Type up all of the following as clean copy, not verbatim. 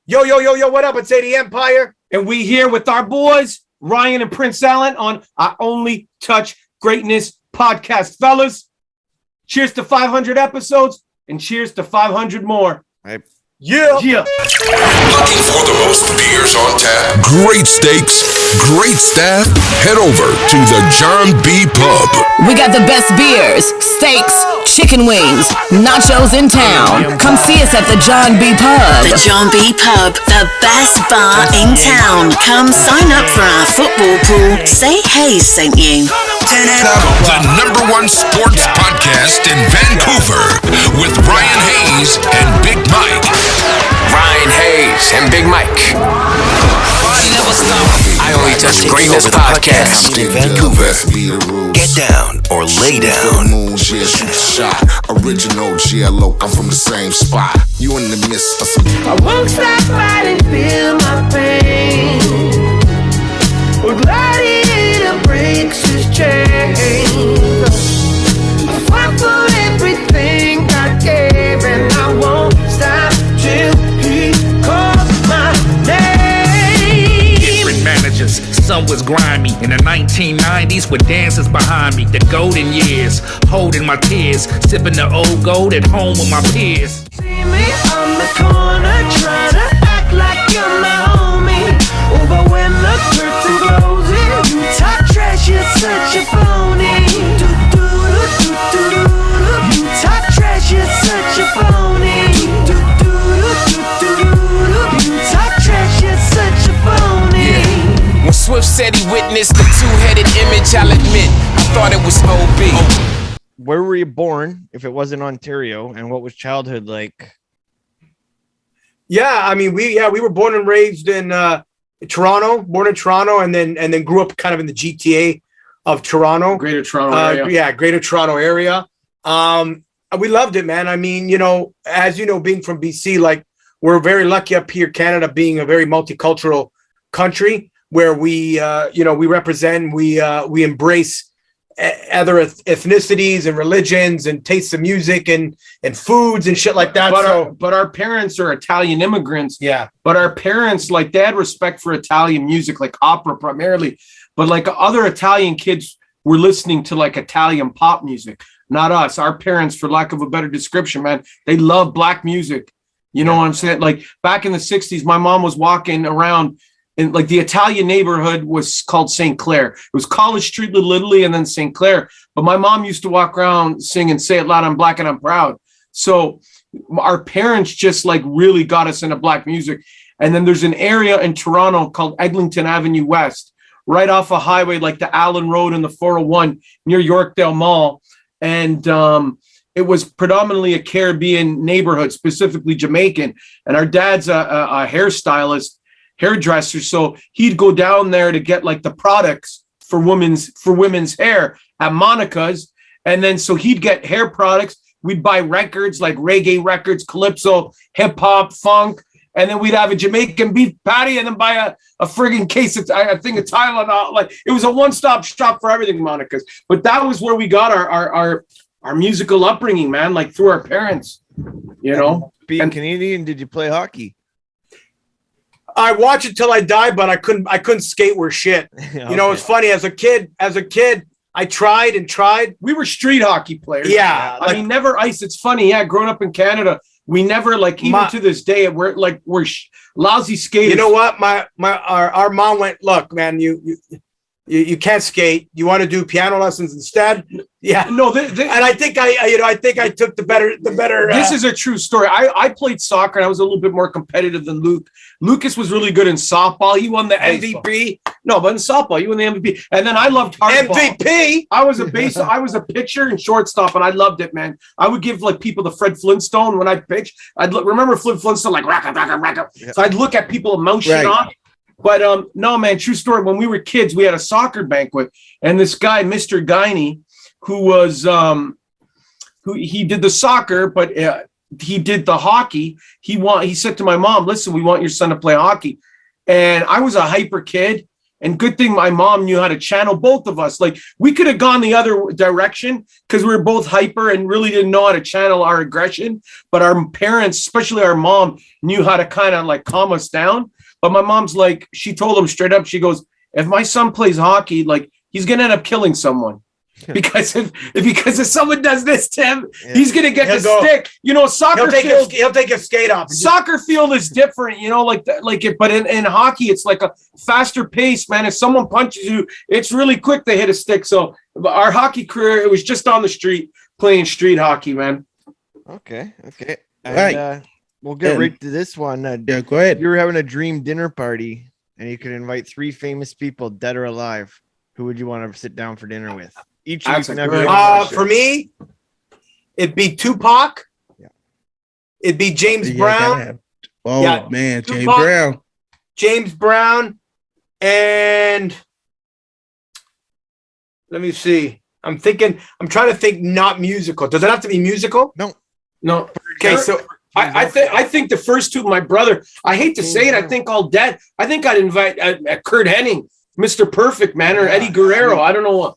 Yo, yo, yo, yo, what up? It's AD Empire. And we here with our boys, Ryan and Prince Allen, on I Only Touch Greatness podcast. Fellas, cheers to 500 episodes and cheers to 500 more. Yeah. Looking for the most beers on tap? Great steaks, great staff? Head over to the John B. Pub. We got the best beers, steaks, chicken wings, nachos in town. Come see us at the John B. Pub. The John B. Pub, the best bar in town. Come sign up for our football pool. Say hey sent you. The #1 sports podcast in Vancouver with Ryan Hayes and Big Mike. Ryan Hayes and Big Mike. I Only Touch Greatness podcast in Vancouver. Get down or lay down. Shot. Original GLO, I'm from the same spot. You in the midst of some. I won't stop fighting, feel my pain. We're gladiator breaks his chains. I fight for everything I gave, and I won't stop till he calls my name. Different managers, some was grimy. In the 1990s with dancers behind me. The golden years, holding my tears. Sipping the old gold at home with my peers. See me on the corner trying to act like you're my homie. Oh, but when the curtain closes, you talk trash, you're such a phony. You talk trash, you're such a phony. You talk trash, you're such a phony. When Swift said he witnessed the two-headed image, I'll admit, I thought it was OB. Where were you born if it wasn't Ontario, and what was childhood like? Yeah, I mean, we were born and raised in Toronto, and then grew up kind of in the GTA of Toronto. Greater Toronto area. Yeah, Greater Toronto area. We loved it, man. I mean, as you know, being from BC, like we're very lucky up here, Canada being a very multicultural country where we represent, we embrace other ethnicities and religions and tastes of music and foods and shit like that. But our parents are Italian immigrants. Yeah. But our parents, like, they had respect for Italian music, like opera primarily. But like other Italian kids were listening to like Italian pop music, not us. Our parents, for lack of a better description, man, they love black music. You know what I'm saying? Like back in the 60s, my mom was walking around in like the Italian neighborhood was called St. Clair. It was College Street, Little Italy, and then St. Clair. But my mom used to walk around singing "Say It Loud, I'm Black and I'm Proud." So our parents just like really got us into black music. And then there's an area in Toronto called Eglinton Avenue West, right off a highway like the Allen Road and the 401 near Yorkdale Mall. And it was predominantly a Caribbean neighborhood, specifically Jamaican. And our dad's a hairstylist, hairdresser. So he'd go down there to get like the products for women's hair at Monica's. And then so he'd get hair products. We'd buy records like reggae records, calypso, hip hop, funk. And then we'd have a Jamaican beef patty and then buy a friggin' case of, I think, of Tylenol. Like it was a one-stop shop for everything, Monica's. But that was where we got our musical upbringing, man, like through our parents, Being Canadian, did you play hockey? I watched it till I died, but I couldn't skate worth shit. Okay. It's funny. As a kid, I tried. We were street hockey players. Yeah. I mean, never ice. It's funny. Yeah. Growing up in Canada, we never even to this day, we're lousy skaters. You know what? Our mom went, look, man, you can't skate. You want to do piano lessons instead? Yeah. No, and I think I took the better. This is a true story. I played soccer and I was a little bit more competitive than Luke. Lucas was really good in softball. He won the MVP. No, but in softball, you won the MVP. And then I loved hardball. MVP. I was a pitcher and shortstop, and I loved it, man. I would give like people the Fred Flintstone when I pitched. Remember Fred Flintstone, like rack. Yeah. So I'd look at people emotion on. But no, man, true story. When we were kids, we had a soccer banquet, and this guy, Mr. Guiney, who was he did the soccer, but he did the hockey. He said to my mom, "Listen, we want your son to play hockey." And I was a hyper kid, And good thing my mom knew how to channel both of us. Like we could have gone the other direction because we were both hyper and really didn't know how to channel our aggression. But our parents, especially our mom, knew how to kind of like calm us down. But my mom's like, she told him straight up, she goes, if my son plays hockey, like he's going to end up killing someone. Because if someone does this to him, he's gonna get the stick. You know, soccer field. He'll take his skate off. Soccer field is different, you know, but in hockey, it's like a faster pace, man. If someone punches you, it's really quick to hit a stick. So our hockey career, it was just on the street playing street hockey, man. Okay. And, we'll get right to this one. Yeah, go ahead. If you were having a dream dinner party and you could invite 3 famous people, dead or alive, who would you want to sit down for dinner with? Each of you can have your own for me, it'd be Tupac. Yeah. It'd be James Brown. Man, James Brown. James Brown. And let me see. I'm trying to think not musical. Does it have to be musical? No. Okay, so I think the first two, my brother, I hate to say it, I think all dead. I think I'd invite Kurt Hennig, Mr. Perfect, man, or Eddie Guerrero. I don't know what.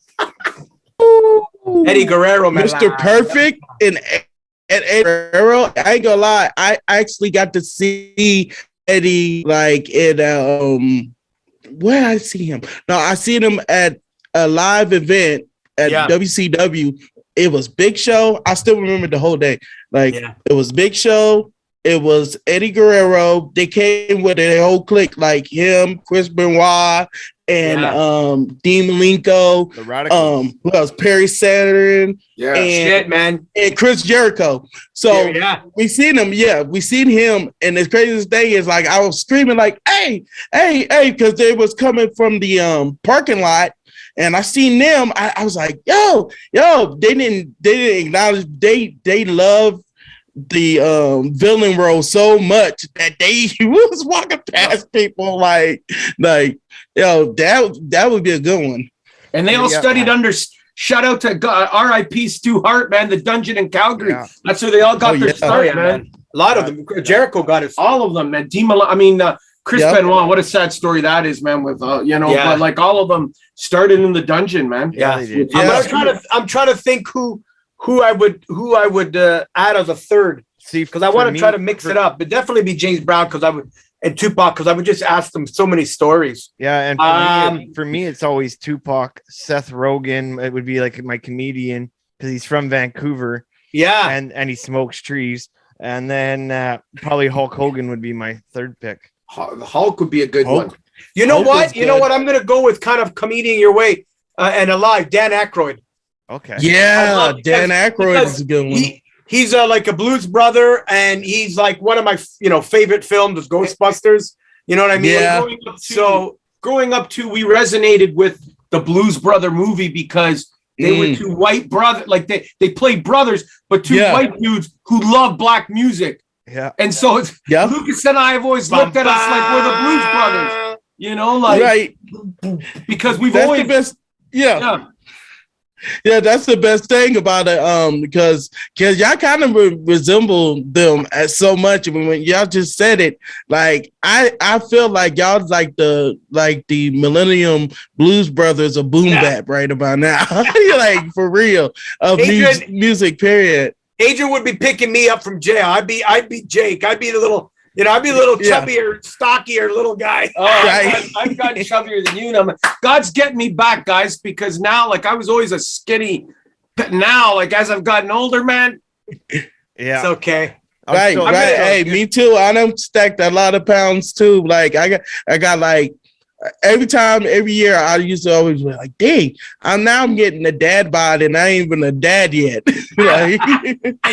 Eddie Guerrero, man. Mr. Perfect and Eddie Guerrero. I ain't gonna lie. I actually got to see Eddie like in where I see him. No, I seen him at a live event at WCW. It was Big Show. I still remember the whole day. It was Big Show. It was Eddie Guerrero. They came with a whole clique, like him, Chris Benoit, and Dean Malenko. The Radicals. Who else? Perry Saturn. Yeah, man. And Chris Jericho. So we seen him. Yeah, we seen him. And the craziest thing is, like, I was screaming, like, "Hey, hey, hey!" Because they was coming from the parking lot. And I seen them. I was like, yo, they didn't acknowledge. They love the villain role so much that they was walking past people like yo, that would be a good one. And they all studied under. Shout out to R.I.P. Stu Hart, man. The Dungeon in Calgary. Yeah. That's where they all got their start, man. A lot of them. Jericho got it. All of them, man. Chris Benoit. What a sad story that is, man. With but like all of them started in the dungeon, man. Yeah. I'm trying to think who I would add as a third, because I want to try to mix it up. But definitely be James Brown and Tupac, because I would just ask them so many stories. Yeah, and for me, it's always Tupac, Seth Rogen. It would be like my comedian because he's from Vancouver. Yeah, and he smokes trees. And then probably Hulk Hogan would be my third pick. Hulk would be a good one. You know what? You know what? I'm gonna go with kind of comedian your way and alive, Dan Aykroyd. Okay. Yeah, Dan Aykroyd is a good one. He's like a blues brother, and he's like one of my favorite films is Ghostbusters. You know what I mean? Yeah. Growing up too, we resonated with the Blues Brother movie because they were two white brothers, like they played brothers, but two white dudes who love black music. Yeah. And so Lucas and I have always looked at us like we're the Blues Brothers. You know, like right. Because we've that's always the best. Yeah, that's the best thing about it. Because y'all kind of resemble them as so much. When y'all just said it, like I feel like y'all like the Millennium Blues Brothers of boom bap right about now. Like for real of music. Period. Adrian would be picking me up from jail. I'd be Jake. I'd be the little. I'd be a little chubbier, stockier little guy. Oh, I've gotten chubbier than you. Now, God's getting me back, guys, because now, like, I was always a skinny. Now, like, as I've gotten older, man. It's okay. Right. Hey, me too. I done stacked a lot of pounds too. Like, I got like every year, I used to always be like, dang, I'm getting a dad bod, and I ain't even a dad yet. Hey,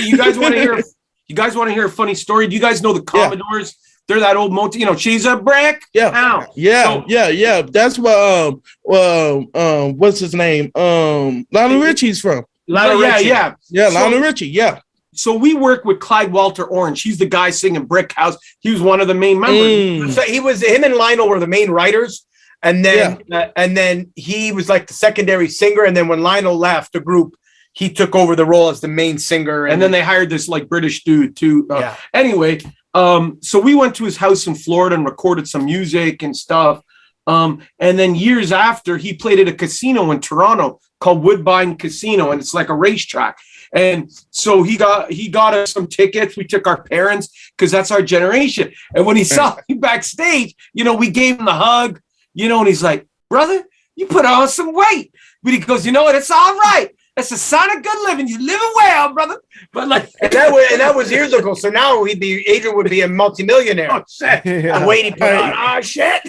you guys want to hear? You guys want to hear a funny story? Do you guys know the Commodores? They're that old she's a brick. Yeah. Yeah. That's what what's his name? Lionel Richie's from. Lionel Richie. Yeah. So we work with Clyde Walter Orange. He's the guy singing Brick House. He was one of the main members. So him and Lionel were the main writers. And then he was like the secondary singer. And then when Lionel left the group, he took over the role as the main singer. And then they hired this like British dude too. Anyway, so we went to his house in Florida and recorded some music and stuff. And then years after, he played at a casino in Toronto called Woodbine Casino, and it's like a racetrack. And so he got us some tickets. We took our parents because that's our generation. And when he saw me backstage, we gave him the hug, and he's like, "Brother, you put on some weight." But he goes, "You know what? It's all right. That's a sign of good living. You're living well, brother." But and that was years ago. So now Adrian would be a multimillionaire. Oh shit! The weight he put on. Oh shit!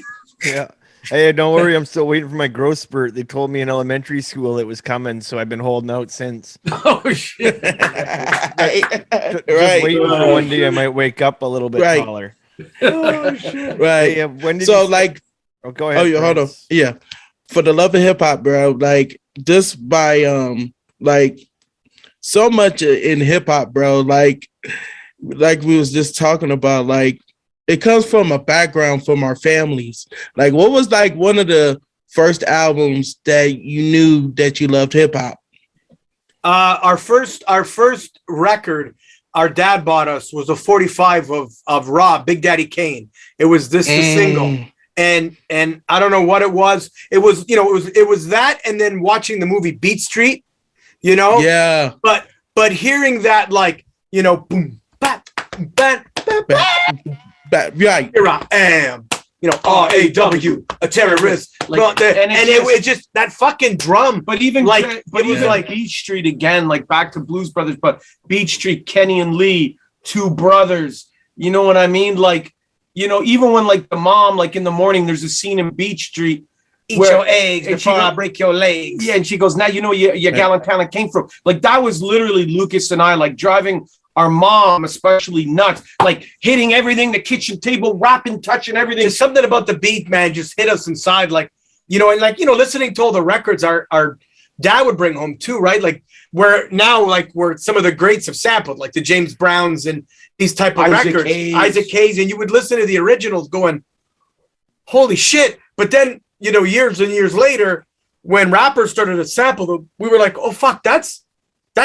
Yeah. Hey, don't worry. I'm still waiting for my growth spurt. They told me in elementary school it was coming, so I've been holding out since. Oh shit! Just waiting for one day I might wake up a little bit taller. Oh shit! Right. Hey, when did so you... like, oh, go ahead. Oh, hold on. Yeah, for the love of hip hop, bro. Like just by like so much in hip hop, bro. Like we was just talking about, like. It comes from a background from our families. Like, what was like one of the first albums that you knew that you loved hip hop? Our first record our dad bought us was a 45 of Rob, Big Daddy Kane. It was the single. And I don't know what it was. It was, it was that, and then watching the movie Beat Street, Yeah. But hearing that, like, boom, bat, bat, bat, bat. Right. Here I am, RAW, a terrorist. Like, it just that fucking drum. But even like Beach Street again, like back to Blues Brothers, but Beach Street, Kenny and Lee, two brothers. You know what I mean? Like, even when like the mom, like in the morning, there's a scene in Beach Street. Eat your eggs before I break your legs. Yeah, and she goes, "Now you know where your gallant talent came from." Like that was literally Lucas and I, like driving our mom, especially nuts, like hitting everything, the kitchen table, rapping, touching everything. Just something about the beat, man, just hit us inside. Like, and like, listening to all the records our dad would bring home too, right? Like where some of the greats have sampled, like the James Browns and these type of records, Isaac Hayes, and you would listen to the originals going, holy shit. But then, years and years later, when rappers started to sample them, we were like, oh fuck, that's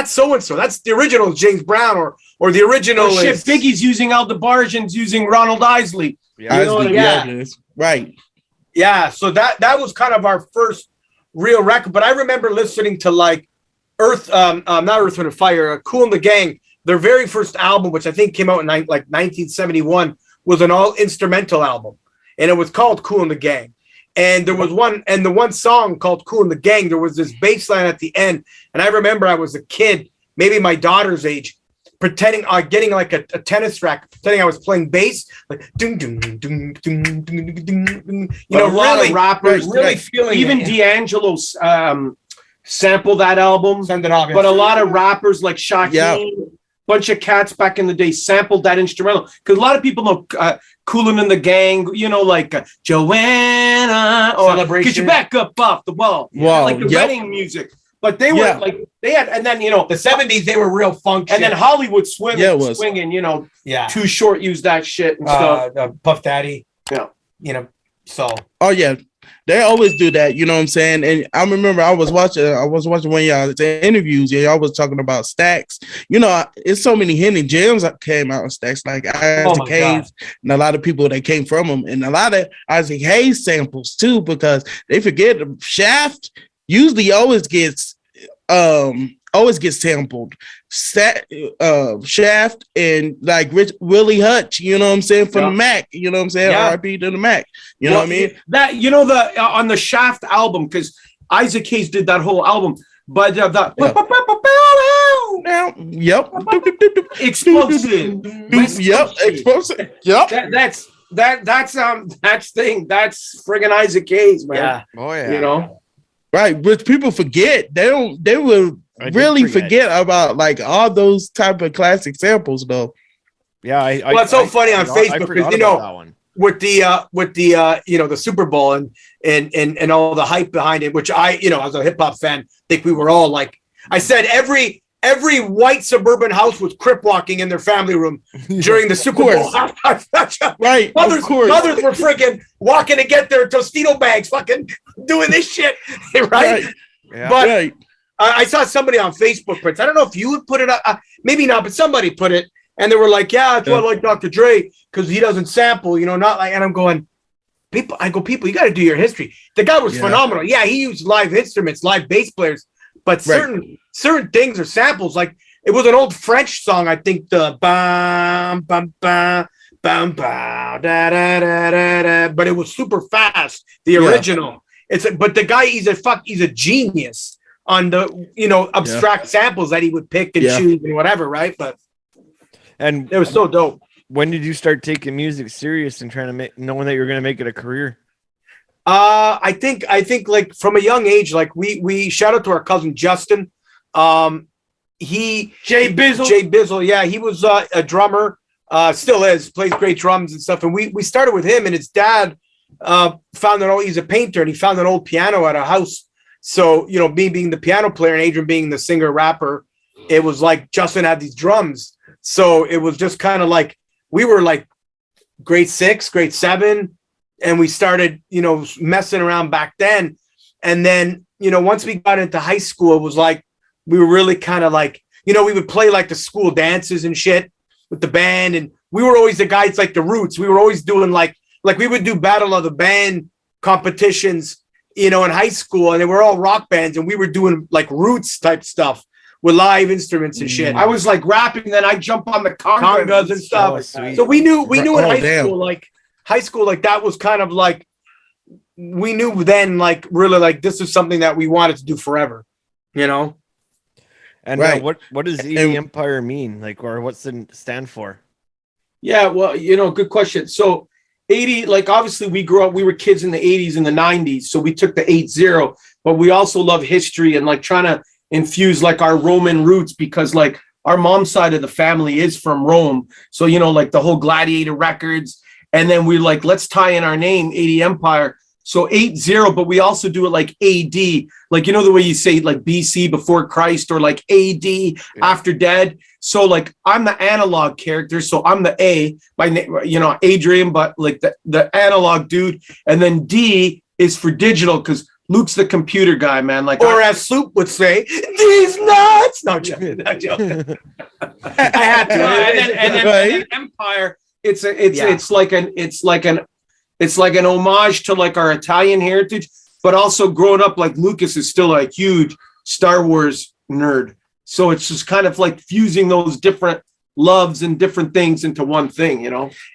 so-and-so. That's the original James Brown or the original. Oh, shit, Biggie's using Aldebarjan's using Ronald Isley. Yeah. Right. Yeah. So that was kind of our first real record. But I remember listening to like not Earth, Wind & Fire, Kool and the Gang. Their very first album, which I think came out in 1971, was an all-instrumental album. And it was called Kool and the Gang. And there was one song called Kool and the Gang, there was this bass line at the end. And I remember I was a kid, maybe my daughter's age, pretending, getting like a tennis racket, pretending I was playing bass, like ding, ding, ding, ding, ding, ding, ding. A lot of rappers really feeling even it. D'Angelo sampled that album. Send it off. But a lot of rappers like Shaquille, bunch of cats back in the day sampled that instrumental. Because a lot of people know Koolin' and the Gang, like Joanna or Celebration. Get Your Back Up Off the Wall. Wow. Like the wedding music. But they were like, they had, and then, the 70s, they were real funk. And then Hollywood Swinging, yeah. Too Short used that shit and stuff. Puff Daddy. Yeah. So. Oh, yeah. They always do that, you know what I'm saying? And I remember I was watching one of y'all's interviews, and y'all was talking about Stacks. It's so many hidden gems that came out of Stacks, like Isaac Hayes, and a lot of people that came from him, and a lot of Isaac Hayes samples too, because they forget Shaft usually always gets sampled. Shaft and like Willie Hutch, you know what I'm saying, from the Mac, you know what I'm saying, R.I.P. to the Mac, you know what I mean? That on the Shaft album, because Isaac Hayes did that whole album, but explosive, explosive, that's friggin' Isaac Hayes, man. Yeah. Oh yeah. Right, but people forget. They will really forget about like all those type of classic samples, though. Yeah, it's so funny on Facebook because with the Super Bowl and all the hype behind it, which I as a hip hop fan think we were all like. I said every white suburban house was crip walking in their family room during the Super Bowl. Right, mothers were freaking walking to get their Tostito bags, fucking doing this shit, right? Yeah. But I saw somebody on Facebook, Prince. I don't know if you would put it up, maybe not, but somebody put it, and they were like, "Yeah, that's why I like Dr. Dre because he doesn't sample, not like." And I'm going, people, you got to do your history. The guy was phenomenal. Yeah, he used live instruments, live bass players, but certain things or samples, like it was an old French song. I think the bam bam bam bam bam da da da da da, but it was super fast. The original. But the guy, he's a genius on the abstract samples that he would pick and choose and whatever, right? But it was so dope. When did you start taking music serious and trying to knowing that you're going to make it a career? I think like from a young age, like we shout out to our cousin Justin. Jay Bizzle. Yeah, he was a drummer, still is, plays great drums and stuff. And we started with him, and his dad found he's a painter, and he found an old piano at a house. So, me being the piano player and Adrian being the singer rapper, it was like Justin had these drums. So it was just kind of like, we were like grade 6, grade 7, and we started, messing around back then. And then, once we got into high school, it was like, we were really kind of like, we would play like the school dances and shit with the band. And we were always the guys like the Roots. We were always doing like we would do battle of the band competitions, in high school, and they were all rock bands. And we were doing like Roots type stuff with live instruments and shit. I was like rapping, then I jump on the congas and stuff. So we knew in high school, like that was kind of like, we knew then, like really like this is something that we wanted to do forever, And what does ED Empire mean? Like, or what's it stand for? Yeah, well, good question. So 80, like obviously we grew up, we were kids in the 80s and the 90s. So we took the 80, but we also love history and like trying to infuse like our Roman roots, because like our mom's side of the family is from Rome. So, like the whole Gladiator records. And then we like, let's tie in our name, 80 Empire. So 80, but we also do it like AD, like, the way you say like BC before Christ, or like AD after dead. So like I'm the analog character. So I'm the A by name, Adrian, but like the analog dude. And then D is for digital, because Luke's the computer guy, man. Like, or as Soup would say, these nuts. No, joking. I had to. And then Empire. It's like an homage to like our Italian heritage, but also growing up, like Lucas is still a huge Star Wars nerd. So it's just kind of like fusing those different loves and different things into one thing,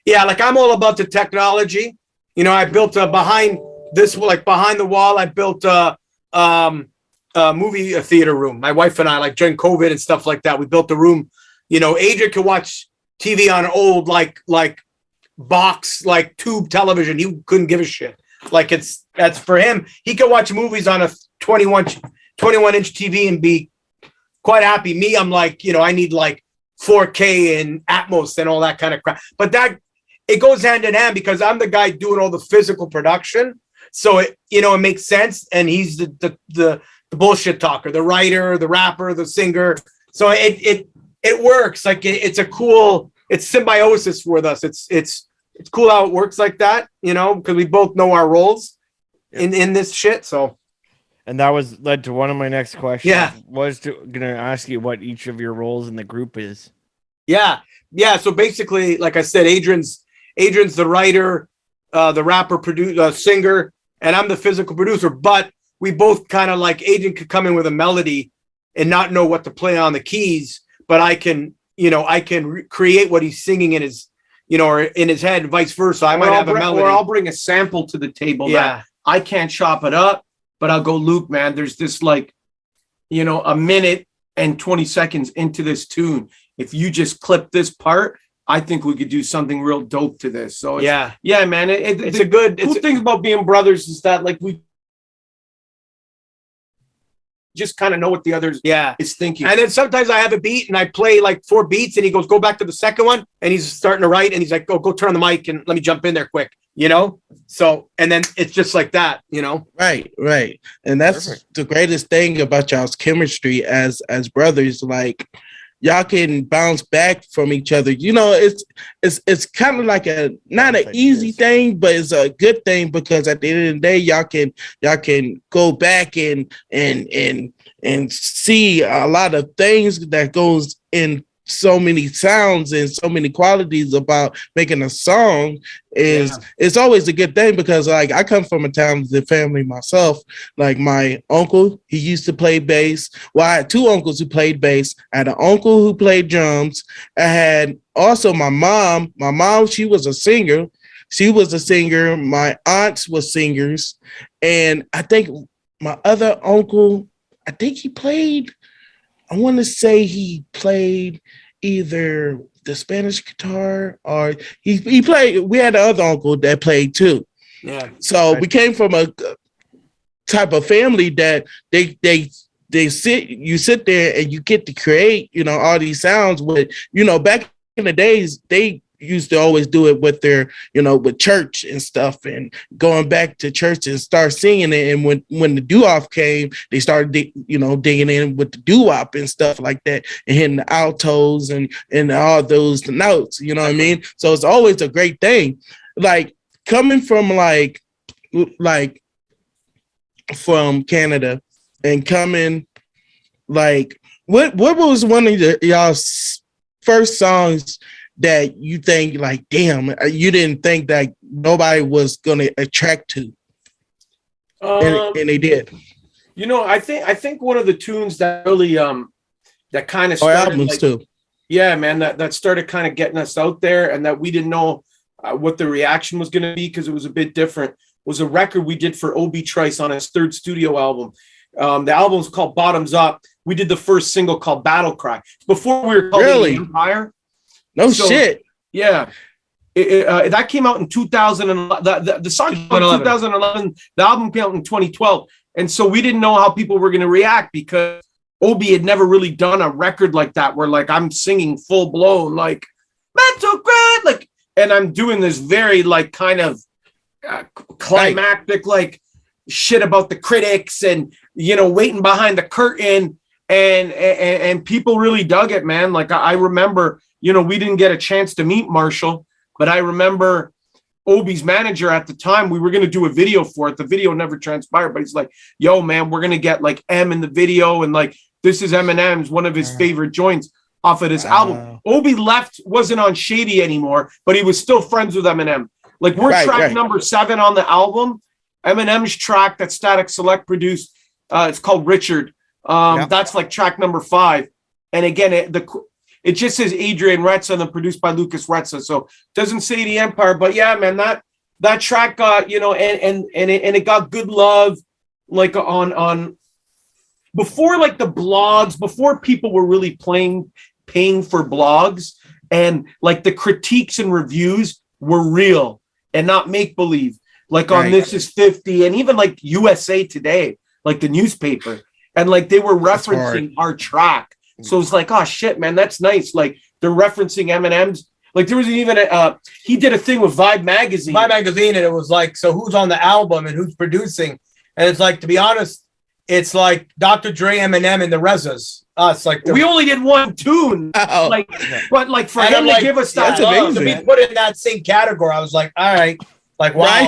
Yeah, like I'm all about the technology. I built behind the wall, I built a movie theater room. My wife and I, like during COVID and stuff like that, we built a room. Adrian could watch TV on an old like box, like tube television. He couldn't give a shit. Like that's for him. He could watch movies on a 21-inch TV and be quite happy. Me, I'm like, I need like 4K and Atmos and all that kind of crap. But it goes hand in hand, because I'm the guy doing all the physical production. So it makes sense. And he's the bullshit talker, the writer, the rapper, the singer. So it works. Like it's symbiosis with us. It's cool how it works like that, because we both know our roles in this shit. So, and that was led to one of my next questions. Yeah, gonna ask you what each of your roles in the group is. Yeah. So basically, like I said, Adrian's the writer, the rapper, producer, singer, and I'm the physical producer. But we both kind of like, Adrian could come in with a melody and not know what to play on the keys, but I can create what he's singing in his, or in his head, and vice versa. I might have a melody. Or I'll bring a sample to the table. Yeah. That I can't chop it up, but I'll go, Luke, man, there's this like, a minute and 20 seconds into this tune. If you just clip this part, I think we could do something real dope to this. So yeah, man. It's a good cool thing about being brothers is that like we just kind of know what the other is thinking. And then sometimes I have a beat and I play like 4 beats and he goes, go back to the second one, and he's starting to write and he's like, go turn on the mic and let me jump in there quick, So, and then it's just like that, Right. And that's the greatest thing about y'all's chemistry as brothers. Like, y'all can bounce back from each other. It's kind of like not an easy thing, but it's a good thing, because at the end of the day, y'all can go back and see a lot of things that goes into so many sounds and so many qualities about making a song is it's always a good thing, because like I come from a talented family myself. Like my uncle, he used to play bass. Well, I had two uncles who played bass. I had an uncle who played drums. I had also my mom. My mom, she was a singer. My aunts were singers. And I think my other uncle, I think he played, I want to say he played either the Spanish guitar or he played. We had another uncle that played too. Yeah. So we came from a type of family that you sit there and you get to create, all these sounds with, back in the days, they used to always do it with their, with church and stuff, and going back to church and start singing it. And when the doo-wop came, they started, digging in with the doo-wop and stuff like that, and hitting the altos and all those notes, you know what I mean? So it's always a great thing. Like coming from like from Canada and coming like, what was one of y'all's first songs that you think like, damn, you didn't think that nobody was going to attract to, and they did? I think one of the tunes that really that kind of started, albums too. Yeah, man, that started kind of getting us out there, and that we didn't know what the reaction was going to be because it was a bit different. Was a record we did for Obi Trice on his third studio album. The album was called Bottoms Up. We did the first single called Battle Cry before we were called The Empire. No shit. Yeah. That came out in 2011. The song came out in 2011. The album came out in 2012. And so we didn't know how people were going to react, because Obi had never really done a record like that where like I'm singing full blown like mental grind, like, and I'm doing this very like kind of climactic like shit about the critics and waiting behind the curtain, and people really dug it, man. Like I remember, we didn't get a chance to meet Marshall, but I remember Obi's manager at the time, we were going to do a video for it. The video never transpired, but he's like, yo, man, we're going to get like M in the video. And like, this is Eminem's, one of his favorite joints off of this album. Obi left, wasn't on Shady anymore, but he was still friends with Eminem. Like we're track number 7 on the album. Eminem's track that Static Select produced, it's called Richard. That's like track number 5. And again, it just says Adrian Retza and produced by Lucas Retza. So it doesn't say The Empire, but yeah, man, that track got, and it got good love, like on before like the blogs, before people were really paying for blogs, and like the critiques and reviews were real and not make-believe, like on This Is 50 and even like USA Today, like the newspaper. And like they were referencing our track. So it's like, oh shit, man, that's nice. Like they're referencing Eminem's. Like there was even he did a thing with Vibe Magazine. And it was like, so who's on the album and who's producing? And it's like, to be honest, it's like Dr. Dre, Eminem, and the Rezzas. Us, like we only did one tune. Like, but like for him to give us that love, to be put in that same category, I was like, all right, like wow.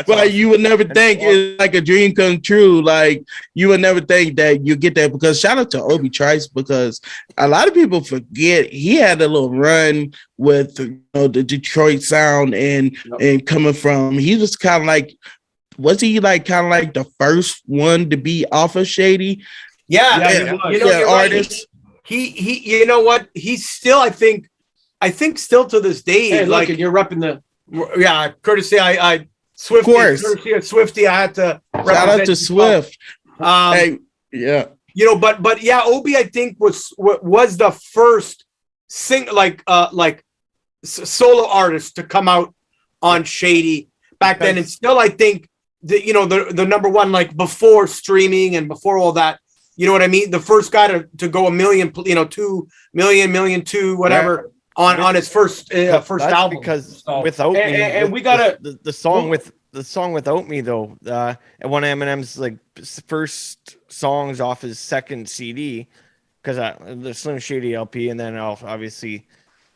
Well, you would never think it's like a dream come true. Like you would never think that you get that, because shout out to Obi Trice, because a lot of people forget he had a little run with the Detroit sound and coming from, he was kind of like, was he like kind of like the first one to be off of Shady? Yeah, artist. He you know what? He's still, I think still to this day. Hey, like, look, you're repping the. Yeah, courtesy I Swifty, of course. Courtesy of Swifty, I had to shout out to Swift. Hey, yeah, but yeah, Obi I think was the first solo artist to come out on Shady back then, and still I think that the number one, like before streaming and before all that. You know what I mean? The first guy to go 1 million, 2 million, 1,200,000, whatever. On his first album, because Without Me, and we got the song Without Me though, one of Eminem's like first songs off his second CD, because the Slim Shady LP, and then obviously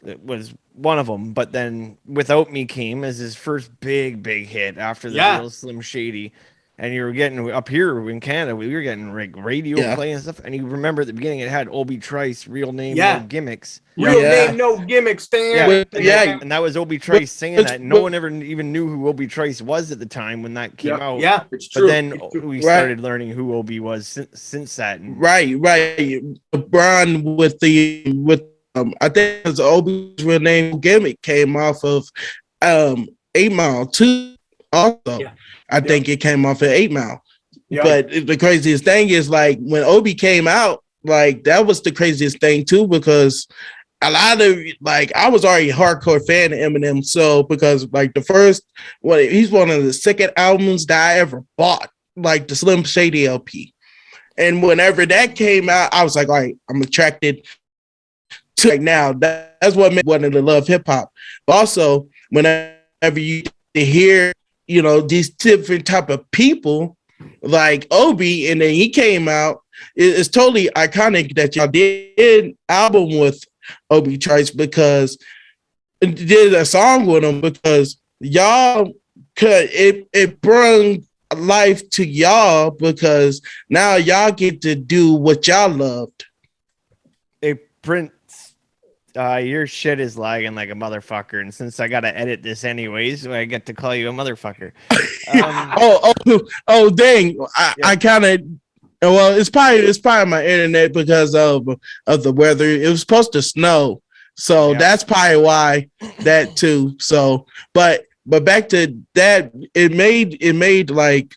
it was one of them, but then Without Me came as his first big hit after the real Slim Shady, and you were getting up here in Canada, we were getting like radio play and stuff. And you remember at the beginning, it had Obi Trice, real name, no gimmicks. Real name, no gimmicks. Damn. And that was Obi Trice singing that. No one ever even knew who Obi Trice was at the time when that came out. Yeah, it's true. But then we started learning who Obi was since that. And right. LeBron I think it was Obi's real name gimmick came off of 8 Mile too. Also, I think it came off of 8 Mile. But the craziest thing is like when Obi came out, like that was the craziest thing too, because a lot of like I was already a hardcore fan of Eminem. So because like the first he's one of the second albums that I ever bought, like the Slim Shady LP. And whenever that came out, I was like, all right, I'm attracted to like now. That's what made me want to love hip hop. But also, whenever you hear, you know, these different type of people like Obi, and then he came out, it's totally iconic that y'all did an album with Obi Trice because did a song with him because y'all could it brought life to y'all because now y'all get to do what y'all loved. Hey Prince, your shit is lagging like a motherfucker, and since I gotta edit this anyways, I get to call you a motherfucker. Dang! I kind of. Well, it's probably my internet because of the weather. It was supposed to snow, so that's probably why that too. So, but back to that, it made like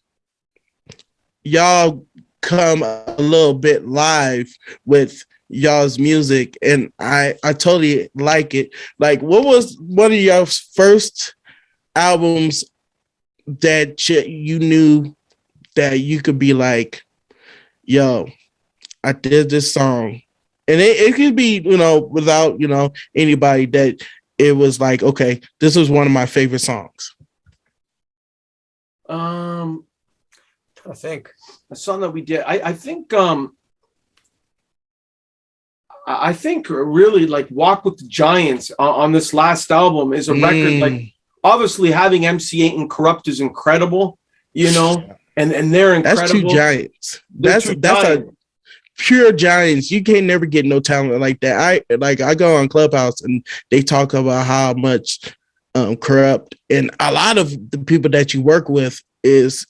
y'all come a little bit live with y'all's music, and I totally like it. Like, what was one of your first albums that you knew that you could be like, yo, I did this song, and it could be, you know, without, you know, anybody, that it was like, okay, this was one of my favorite songs. Trying to think a song that we did. I think really like Walk with the Giants on this last album is a record. Like obviously having MC8 and Corrupt is incredible, you know. And they're incredible. That's two giants. That's a pure giants. You can't never get no talent like that. I go on Clubhouse and they talk about how much Corrupt and a lot of the people that you work with is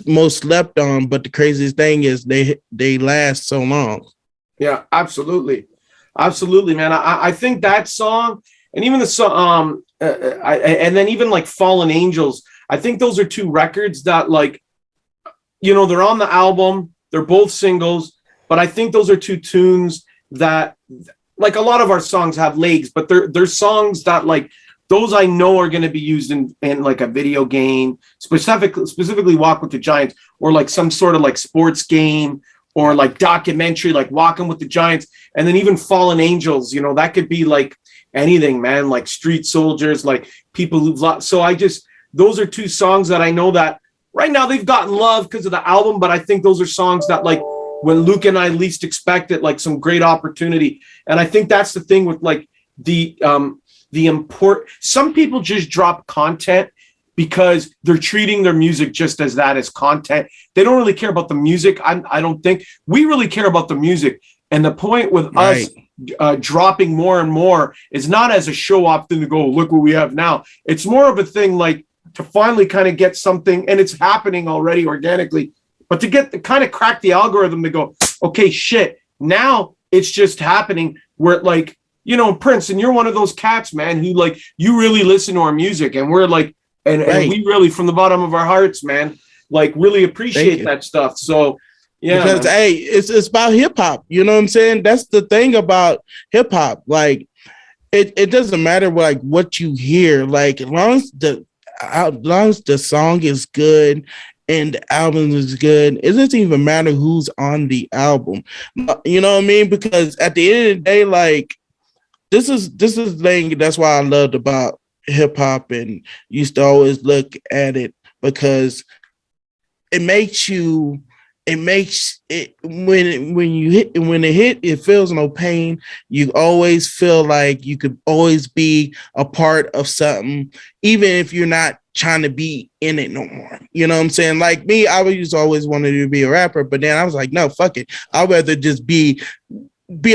most slept on. But the craziest thing is they last so long. Yeah, absolutely, man. I think that song and even the song and then even like Fallen Angels. I think those are two records that, like, you know, they're on the album. They're both singles, but I think those are two tunes that, like, a lot of our songs have legs, but they're songs that, like, those I know are going to be used in like a video game, specifically Walk with the Giants, or like some sort of like sports game or like documentary, like Walking with the Giants, and then even Fallen Angels. You know, that could be like anything, man. Like Street Soldiers, like people who've lost. So those are two songs that I know that right now they've gotten love because of the album, but I think those are songs that, like, when Luke and I least expect it, like some great opportunity. And I think that's the thing with like the import. Some people just drop content because they're treating their music just as that, as content. They don't really care about the music. I don't think we really care about the music. And the point with us dropping more and more is not as a show off thing to go, look what we have now. It's more of a thing like to finally kind of get something, and it's happening already organically, but to get the kind of crack the algorithm to go, okay, shit, now it's just happening where, like, you know, Prince, and you're one of those cats, man, who, like, you really listen to our music, and we're like, and we really, from the bottom of our hearts, man, like, really appreciate that stuff. So yeah, because hey, it's about hip hop. You know what I'm saying? That's the thing about hip hop. Like, it doesn't matter like what you hear. Like, as long as the song is good and the album is good, it doesn't even matter who's on the album. You know what I mean? Because at the end of the day, like, this is the thing. That's why I loved about hip hop and used to always look at it, because it makes it when it hit, it feels no pain. You always feel like you could always be a part of something, even if you're not trying to be in it no more. You know what I'm saying? Like me, I always wanted to be a rapper, but then I was like, no, fuck it. I'd rather just be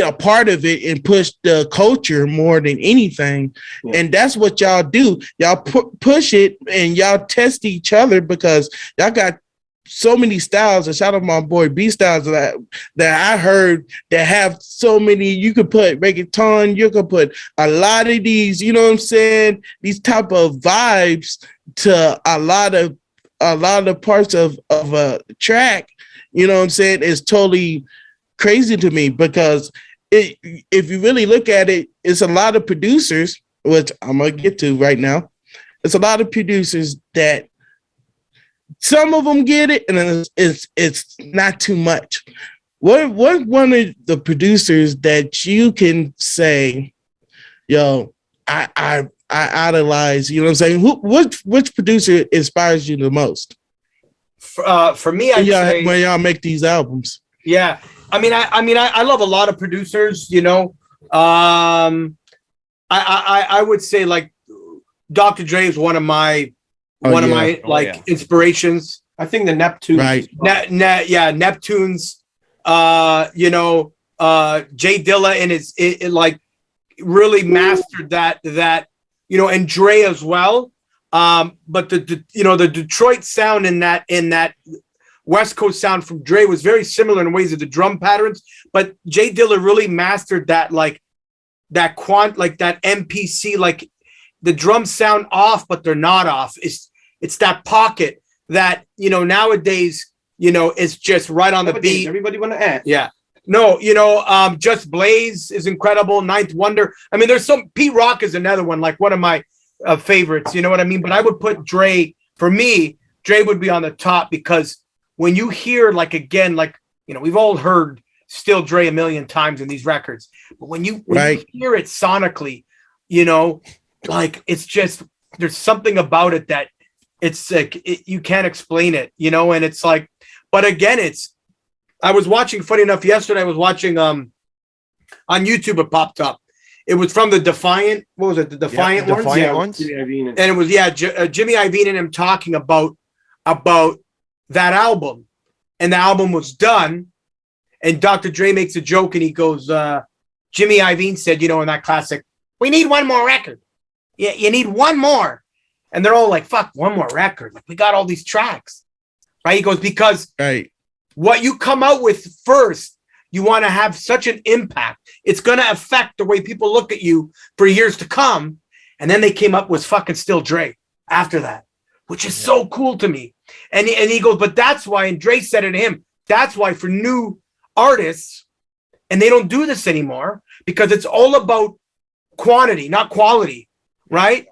a part of it and push the culture more than anything. Yeah. And that's what y'all do. Y'all push it and y'all test each other because y'all got so many styles. And shout out my boy B Styles that I heard that have so many. You could put reggaeton, you could put a lot of these, you know what I'm saying? These type of vibes to a lot of parts of a track, you know what I'm saying? It's totally crazy to me because if you really look at it, it's a lot of producers, which I'm gonna get to right now. It's a lot of producers that some of them get it, and then it's not too much. What one of the producers that you can say, yo, I idolize, you know what I'm saying? Which producer inspires you the most? For me, when y'all make these albums. Yeah. I mean, I love a lot of producers, you know. I would say like Dr. Dre is one of my inspirations. I think the Neptunes. Right. Neptunes. You know, Jay Dilla and it like really mastered that, you know, and Dre as well. But the Detroit sound in that West Coast sound from Dre was very similar in ways of the drum patterns, but Jay Dilla really mastered that, like that that MPC, like the drums sound off, but they're not off. It's that pocket that, you know, nowadays, you know, it's just right on the beat. Everybody want to add. Yeah. No, you know, Just Blaze is incredible. Ninth Wonder. I mean, there's some, Pete Rock is another one, like one of my favorites, you know what I mean? But I would put Dre, for me, Dre would be on the top because when you hear, like, again, like, you know, we've all heard Still Dre a million times in these records, but when you hear it sonically, you know, like, it's just, there's something about it that it's like, you can't explain it, you know? And it's like, but again, I was watching, funny enough, yesterday I was watching, on YouTube, it popped up. It was from the Defiant, what was it? The Defiant ones? Defiant ones? And it was, Jimmy Iovine and him talking about that album, and the album was done, and Dr. Dre makes a joke and he goes, Jimmy Iovine said, you know, in that classic, we need one more record. Yeah, you need one more. And they're all like, fuck, one more record. Like, we got all these tracks. Right? He goes, because what you come out with first, you want to have such an impact. It's going to affect the way people look at you for years to come. And then they came up with fucking Still Dre after that, which is so cool to me. And he goes, but that's why, and Dre said it to him, that's why for new artists, and they don't do this anymore, because it's all about quantity, not quality, right?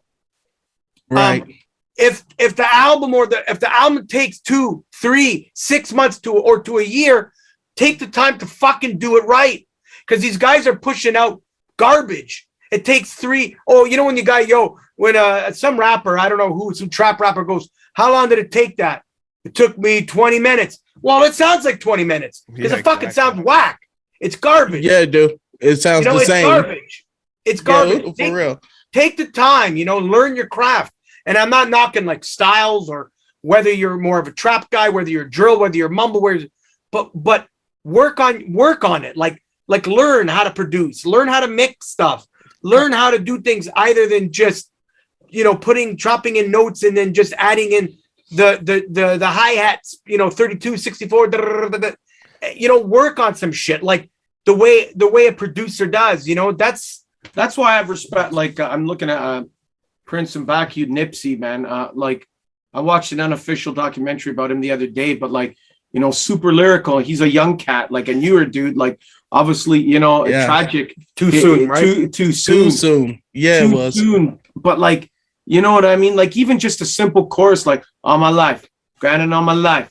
Right. If the album takes 2, 3, 6 months to a year, take the time to fucking do it right. Because these guys are pushing out garbage. It takes 3. Oh, you know, when when some rapper, I don't know who, some trap rapper goes, how long did it take that? It took me 20 minutes. Well, it sounds like 20 minutes because it fucking sounds whack. It's garbage. Yeah, dude. It sounds the same. Garbage. It's garbage. Yeah, for real. Take the time, you know, learn your craft. And I'm not knocking like styles or whether you're more of a trap guy, whether you're drill, whether you're mumble, but work on it. Like learn how to produce, learn how to mix stuff, learn how to do things other than just, you know, dropping in notes and then just adding in the hi-hats, you know, 32, 64, you know, work on some shit like the way a producer does, you know. That's why I have respect. Like I'm looking at Prince and Baku, Nipsey, man. Like I watched an unofficial documentary about him the other day, but like, you know, super lyrical. He's a young cat, like a newer dude, like obviously, you know, tragic. Too soon, right? Too soon. Yeah, too it was. Soon. But like, you know what I mean? Like even just a simple chorus, like all my life, grinding all my life,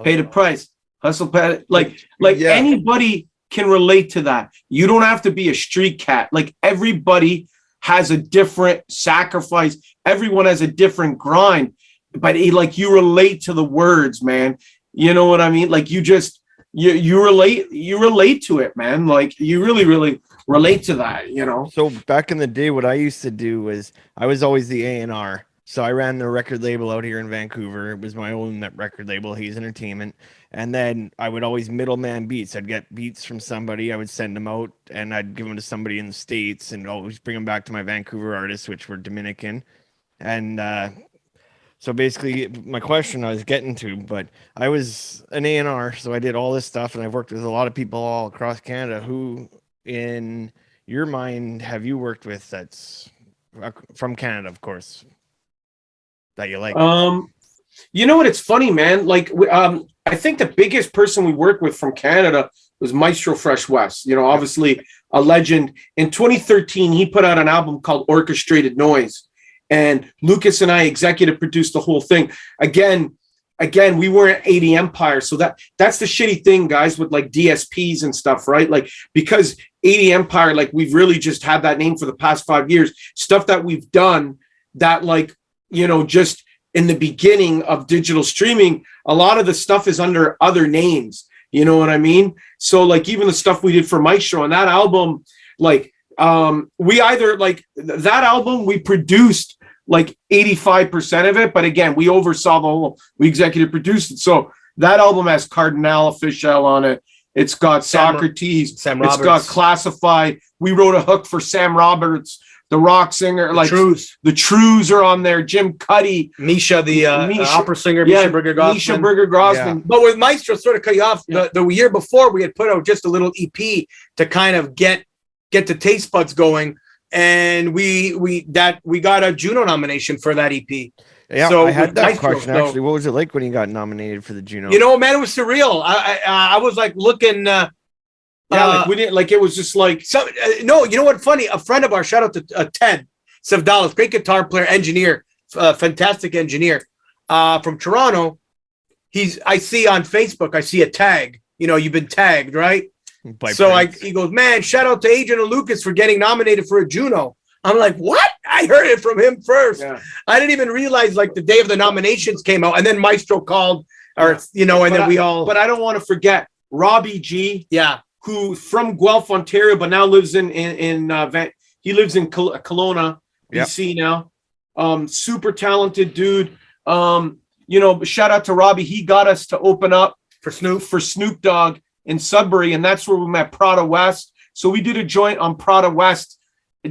pay the price, hustle, pay, like anybody can relate to that. You don't have to be a street cat. Like everybody has a different sacrifice. Everyone has a different grind, but you relate to the words, man. You know what I mean? Like you relate to it, man. Like you really, really relate to that, you know? So back in the day, what I used to do was I was always the A&R. So I ran the record label out here in Vancouver. It was my own record label, Hayes Entertainment. And then I would always middleman beats. I'd get beats from somebody. I would send them out and I'd give them to somebody in the States and always bring them back to my Vancouver artists, which were Dominican. And so basically my question I was getting to, but I was an A&R, so I did all this stuff and I've worked with a lot of people all across Canada. Who in your mind have you worked with that's from Canada, of course, that you like? You know what? It's funny, man. Like, I think the biggest person we worked with from Canada was Maestro Fresh West. You know, obviously a legend. In 2013, he put out an album called Orchestrated Noise, and Lucas and I executive produced the whole thing. Again, we weren't 80 Empire, so that's the shitty thing, guys, with like DSPs and stuff, right? Like, because 80 Empire, like, we've really just had that name for the past 5 years. Stuff that we've done that, like, you know, just in the beginning of digital streaming, a lot of the stuff is under other names. You know what I mean? So, like, even the stuff we did for Maestro and that album, like, we either, like, that album, we produced like 85% of it, but again, we oversaw the whole, we executive produced it. So that album has Cardinal Official on it. It's got Socrates. Sam It's Roberts. got Classified. We wrote a hook for Sam Roberts, the rock singer. Like, the Trues are on there. Jim Cuddy. Misha, the opera singer, Yeah, Misha Berger Grossman. Misha Berger Grossman. But with Maestro, sort of cut you off, the year before we had put out just a little EP to kind of get the taste buds going, and we got a Juno nomination for that EP. Yeah, so I had that Maestro, question actually. What was it like when you got nominated for the Juno? You know, man, it was surreal. I was like looking. Like, we didn't, like, it was just like no. You know what? Funny, a friend of ours. Shout out to Ted Sevdalis, great guitar player, engineer, fantastic engineer, from Toronto. I see on Facebook. I see a tag. You know, you've been tagged, right? He goes, man, shout out to Adrian and Lucas for getting nominated for a Juno. I'm like, what? I heard it from him first. Yeah. I didn't even realize, like, the day of the nominations came out, and then Maestro called, or you know, and then we all. But I don't want to forget Robbie G. Yeah, who from Guelph, Ontario, but now lives in he lives in Kelowna, BC now. Super talented dude. You know, shout out to Robbie. He got us to open up for Snoop Dogg in Sudbury, and that's where we met Prada West. So we did a joint on Prada West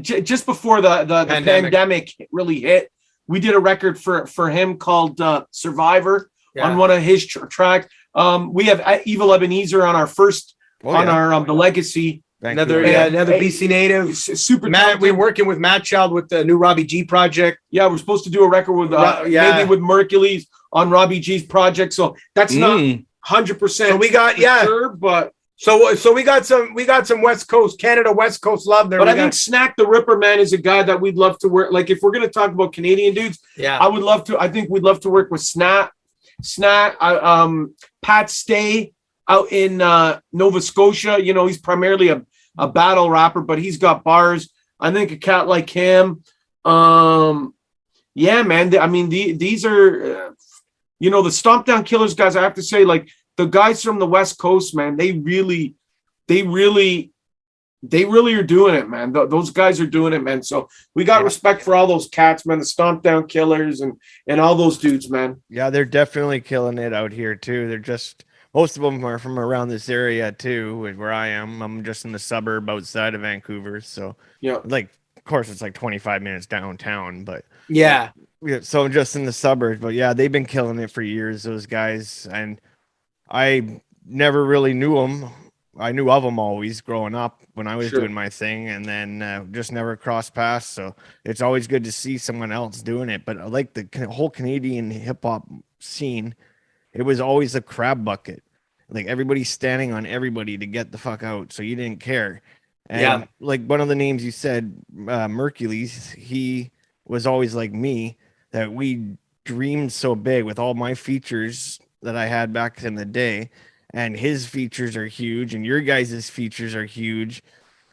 just before the pandemic really hit. We did a record for him called Survivor on one of his tracks. We have Evil Ebenezer on our first the Legacy. Another BC native. Super Matt, talented. we're working with Matt Child with the new Robbie G project. Yeah, we're supposed to do a record with maybe with Mercules on Robbie G's project. So that's not 100%. So we got sure, but so we got some West Coast Canada West Coast love there. But I think Snack the Ripper, man, is a guy that we'd love to work. Like, if we're gonna talk about Canadian dudes, I would love to. I think we'd love to work with Snack, Pat Stay out in Nova Scotia. You know, he's primarily a battle rapper, but he's got bars. I think a cat like him. Yeah, man. I mean, these are, you know, the Stomp Down Killers guys. I have to say, like, the guys from the West Coast, man, they really are doing it, man. Those guys are doing it, man. So we got respect for all those cats, man. The Stomp Down Killers and all those dudes, man. Yeah, they're definitely killing it out here too. They're just, most of them are from around this area too, where I am. I'm just in the suburb outside of Vancouver, so yeah, like, of course, it's like 25 minutes downtown, but yeah. So I'm just in the suburbs, but yeah, they've been killing it for years, those guys, and I never really knew them. I knew of them always growing up when I was doing my thing, and then just never crossed paths. So it's always good to see someone else doing it. But I like the whole Canadian hip hop scene. It was always a crab bucket. Like, everybody's standing on everybody to get the fuck out. So you didn't care. And like one of the names you said, Mercules, he was always like me, that we dreamed so big with all my features that I had back in the day. And his features are huge, and your guys' features are huge.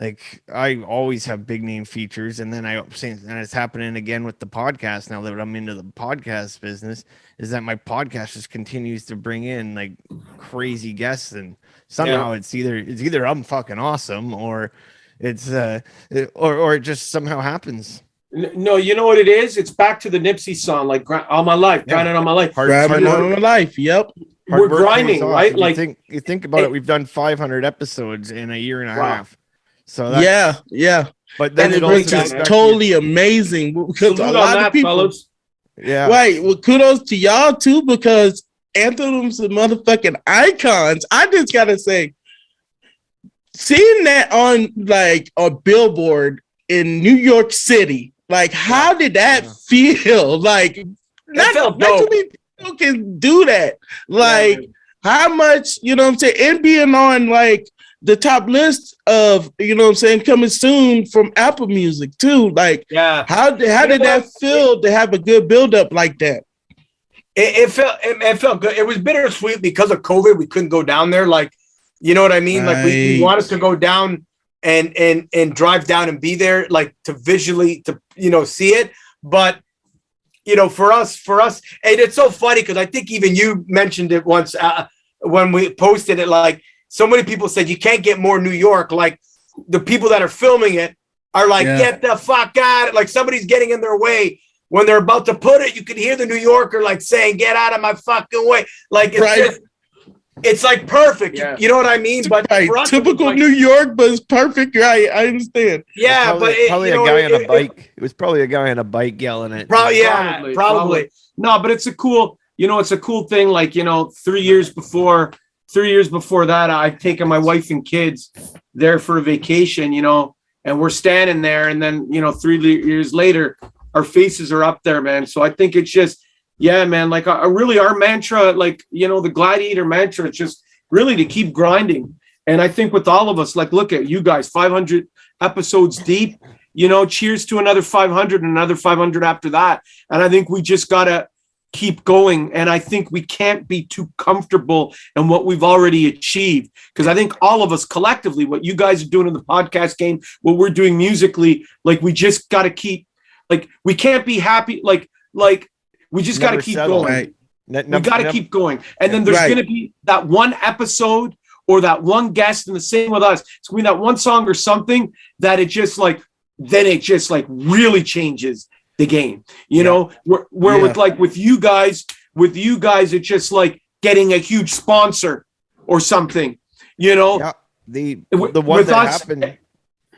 Like, I always have big name features, and then and it's happening again with the podcast now that I'm into the podcast business, is that my podcast just continues to bring in like crazy guests, and somehow it's either I'm fucking awesome, or it's or it just somehow happens. No, you know what it is? It's back to the Nipsey song, like all my life, grinding on my life. Grabbing on my life. Yep. We're grinding, right? Like you think about it, we've done 500 episodes in a year and a half. So yeah. But then which is totally amazing because a lot of people. Fellas. Yeah. Right. Well, kudos to y'all too, because Anthem's are motherfucking icons. I just gotta say, seeing that on like a billboard in New York City, like how did that feel? Like not too many people can do that. Like how much, you know what I'm saying, and being on like the top list of, you know what I'm saying, coming soon from Apple Music too. Like, how did that feel to have a good build up like that? It felt good. It was bittersweet because of COVID. We couldn't go down there. Like, you know what I mean? Like we wanted to go down and drive down and be there, like to visually to, you know, see it. But, you know, for us, and it's so funny because I think even you mentioned it once when we posted it, like, so many people said you can't get more New York. Like the people that are filming it are like, get the fuck out. Like somebody's getting in their way. When they're about to put it, you can hear the New Yorker like saying, get out of my fucking way. Like it's just, it's like perfect. Yeah. You know what I mean? But for us, typical like, New York, but it's perfect. Right. I understand. Yeah, probably a guy on a bike. It was probably a guy on a bike yelling it. Probably. No, but it's a cool thing. Like, you know, 3 years before that, I've taken my wife and kids there for a vacation, you know, and we're standing there. And then, you know, 3 years later, our faces are up there, man. So I think it's just, man, like really our mantra, like, you know, the Gladiator mantra, it's just really to keep grinding. And I think with all of us, like, look at you guys, 500 episodes deep, you know, cheers to another 500 and another 500 after that. And I think we just got to keep going. And I think we can't be too comfortable in what we've already achieved. Because I think all of us collectively, what you guys are doing in the podcast game, what we're doing musically, like we just got to keep, like, we can't be happy. Like we just got to keep going. Right. We got to keep going. And then there's going to be that one episode or that one guest, and the same with us. It's going to be that one song or something that it just like, then it just like really changes the game, you know, where with you guys, it's just like getting a huge sponsor or something, you know, the one with that us, happened.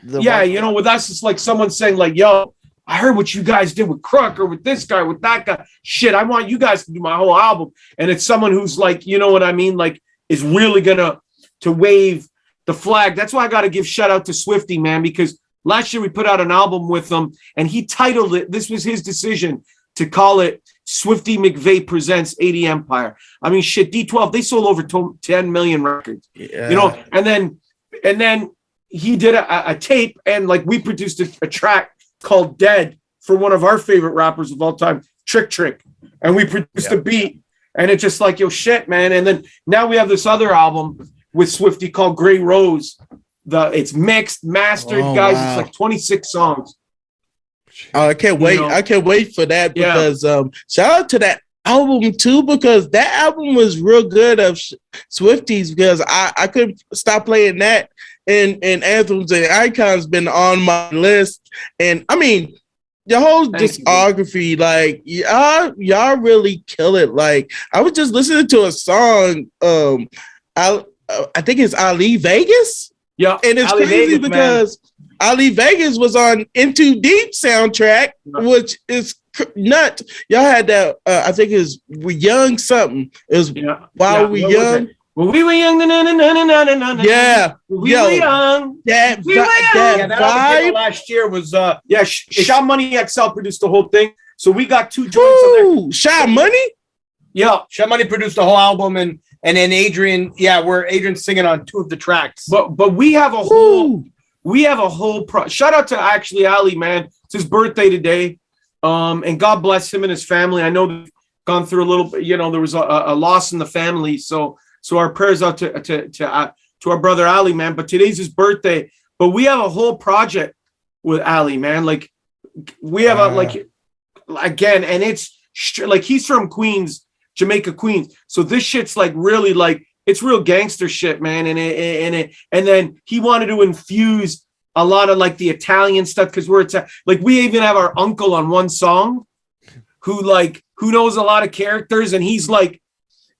You know, with us, it's like someone saying like, yo, I heard what you guys did with Crook or with this guy, with that guy. Shit, I want you guys to do my whole album. And it's someone who's like, you know what I mean? Like is really gonna to wave the flag. That's why I got to give shout out to Swifty, man, because last year we put out an album with him and he titled it, this was his decision to call it Swifty McVeigh Presents 80 Empire. I mean, shit, D12, they sold over 10 million records, you know, and then he did a tape and like we produced a track called Dead for one of our favorite rappers of all time, Trick. And we produced a beat and it's just like, yo, shit, man. And then now we have this other album with Swifty called Grey Rose. It's mixed, mastered, guys. Wow. It's like 26 songs. I can't wait. You know? I can't wait for that because shout out to that album too, because that album was real good of Swifties, because I couldn't stop playing that, and Anthems and Icons been on my list. And I mean, the whole discography, like y'all really kill it. Like I was just listening to a song, I think it's Ali Vegas. Yeah, and it's Ali crazy Vegas, because Ali Vegas was on Into Deep soundtrack, which is nuts. Y'all had that. I think it was We Young something. It was While We Young. When we were young, we were young. That vibe last year was Sha Money XL produced the whole thing, so we got 2 joints on there. Sha Money, Sha Money produced the whole album, and then Adrian, where Adrian's singing on 2 of the tracks. But we have a whole shout out to actually Ali, man. It's his birthday today, and God bless him and his family. I know they've gone through a little bit. You know, there was a loss in the family, so our prayers out to our brother Ali, man. But today's his birthday. But we have a whole project with Ali, man. Like we have again, and it's like he's from Queens, Jamaica, Queens. So this shit's like really like it's real gangster shit, man. And then he wanted to infuse a lot of like the Italian stuff because like we even have our uncle on one song who knows a lot of characters, and he's like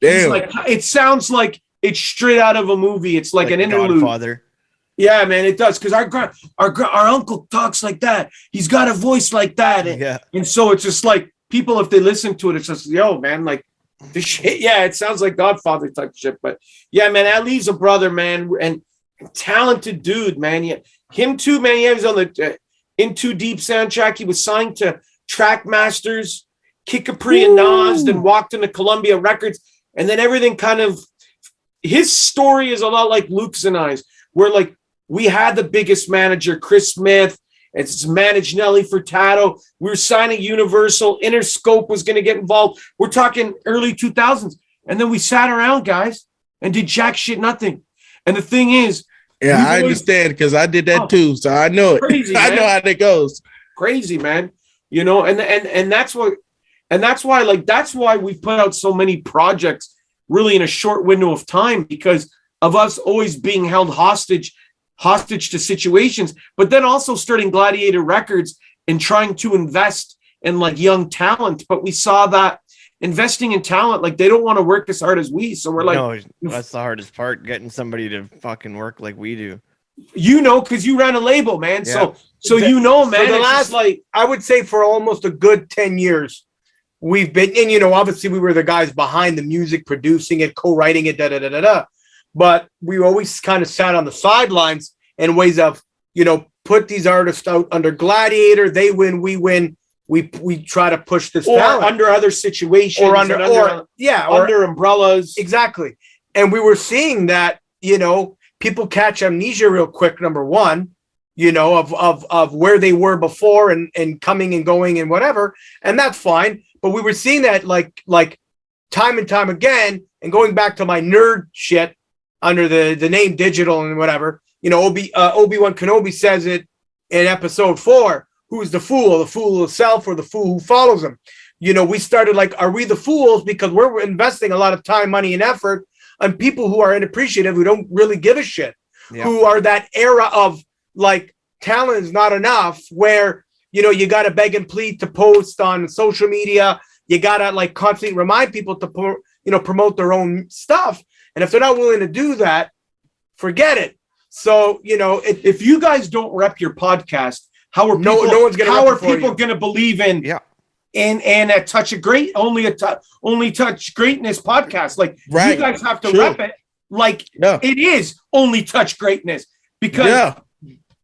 it sounds like it's straight out of a movie. It's like an interlude. Godfather. Yeah, man, it does, because our uncle talks like that. He's got a voice like that, and so it's just like people, if they listen to it, it's just, yo, man, like the shit. Yeah, it sounds like Godfather type shit, but yeah, man, Ali's a brother, man, and talented dude, man. Yeah, him too, man. He was on the In Too Deep soundtrack. He was signed to Trackmasters, Kid Capri, and Nas, then walked into Columbia Records, and then everything kind of. His story is a lot like Luke's and I's, where like. We had the biggest manager, Chris Smith. It's managed Nelly Furtado. We were signing Universal. Interscope was going to get involved. We're talking early 2000s. And then we sat around, guys, and did jack shit nothing. And the thing is... Yeah, I understand, because I did that too, so I know it. Crazy, I know how that goes. Crazy, man. You know, and that's why we've put out so many projects really in a short window of time, because of us always being held hostage to situations, but then also starting Gladiator Records and trying to invest in like young talent. But we saw that investing in talent, like they don't want to work as hard as we. So we're like, no, that's the hardest part, getting somebody to fucking work like we do. You know, because you ran a label, man. Yeah. So you know, man. For the last, like, I would say for almost a good 10 years, we've been, and you know, obviously we were the guys behind the music, producing it, co-writing it, but we always kind of sat on the sidelines in ways of, you know, put these artists out under Gladiator. They win, we win. We try to push this or talent. Under other situations, or under umbrellas. Exactly. And we were seeing that, you know, people catch amnesia real quick. Number one, you know, of where they were before and coming and going and whatever, and that's fine. But we were seeing that like time and time again, and going back to my nerd shit under the name Digital and whatever, you know, Obi-Wan Kenobi says it in episode 4, who's the fool himself or the fool who follows him? You know, we started like, are we the fools? Because we're investing a lot of time, money, and effort on people who are inappreciative, who don't really give a shit, who are that era of like, talent is not enough, where, you know, you got to beg and plead to post on social media. You got to like constantly remind people to, you know, promote their own stuff. And if they're not willing to do that, forget it. So, you know, if you guys don't rep your podcast, how are people, no one's gonna how are people going to believe in and a touch of great, only touch greatness podcast? Like, you guys have to rep it like it is only touch greatness, because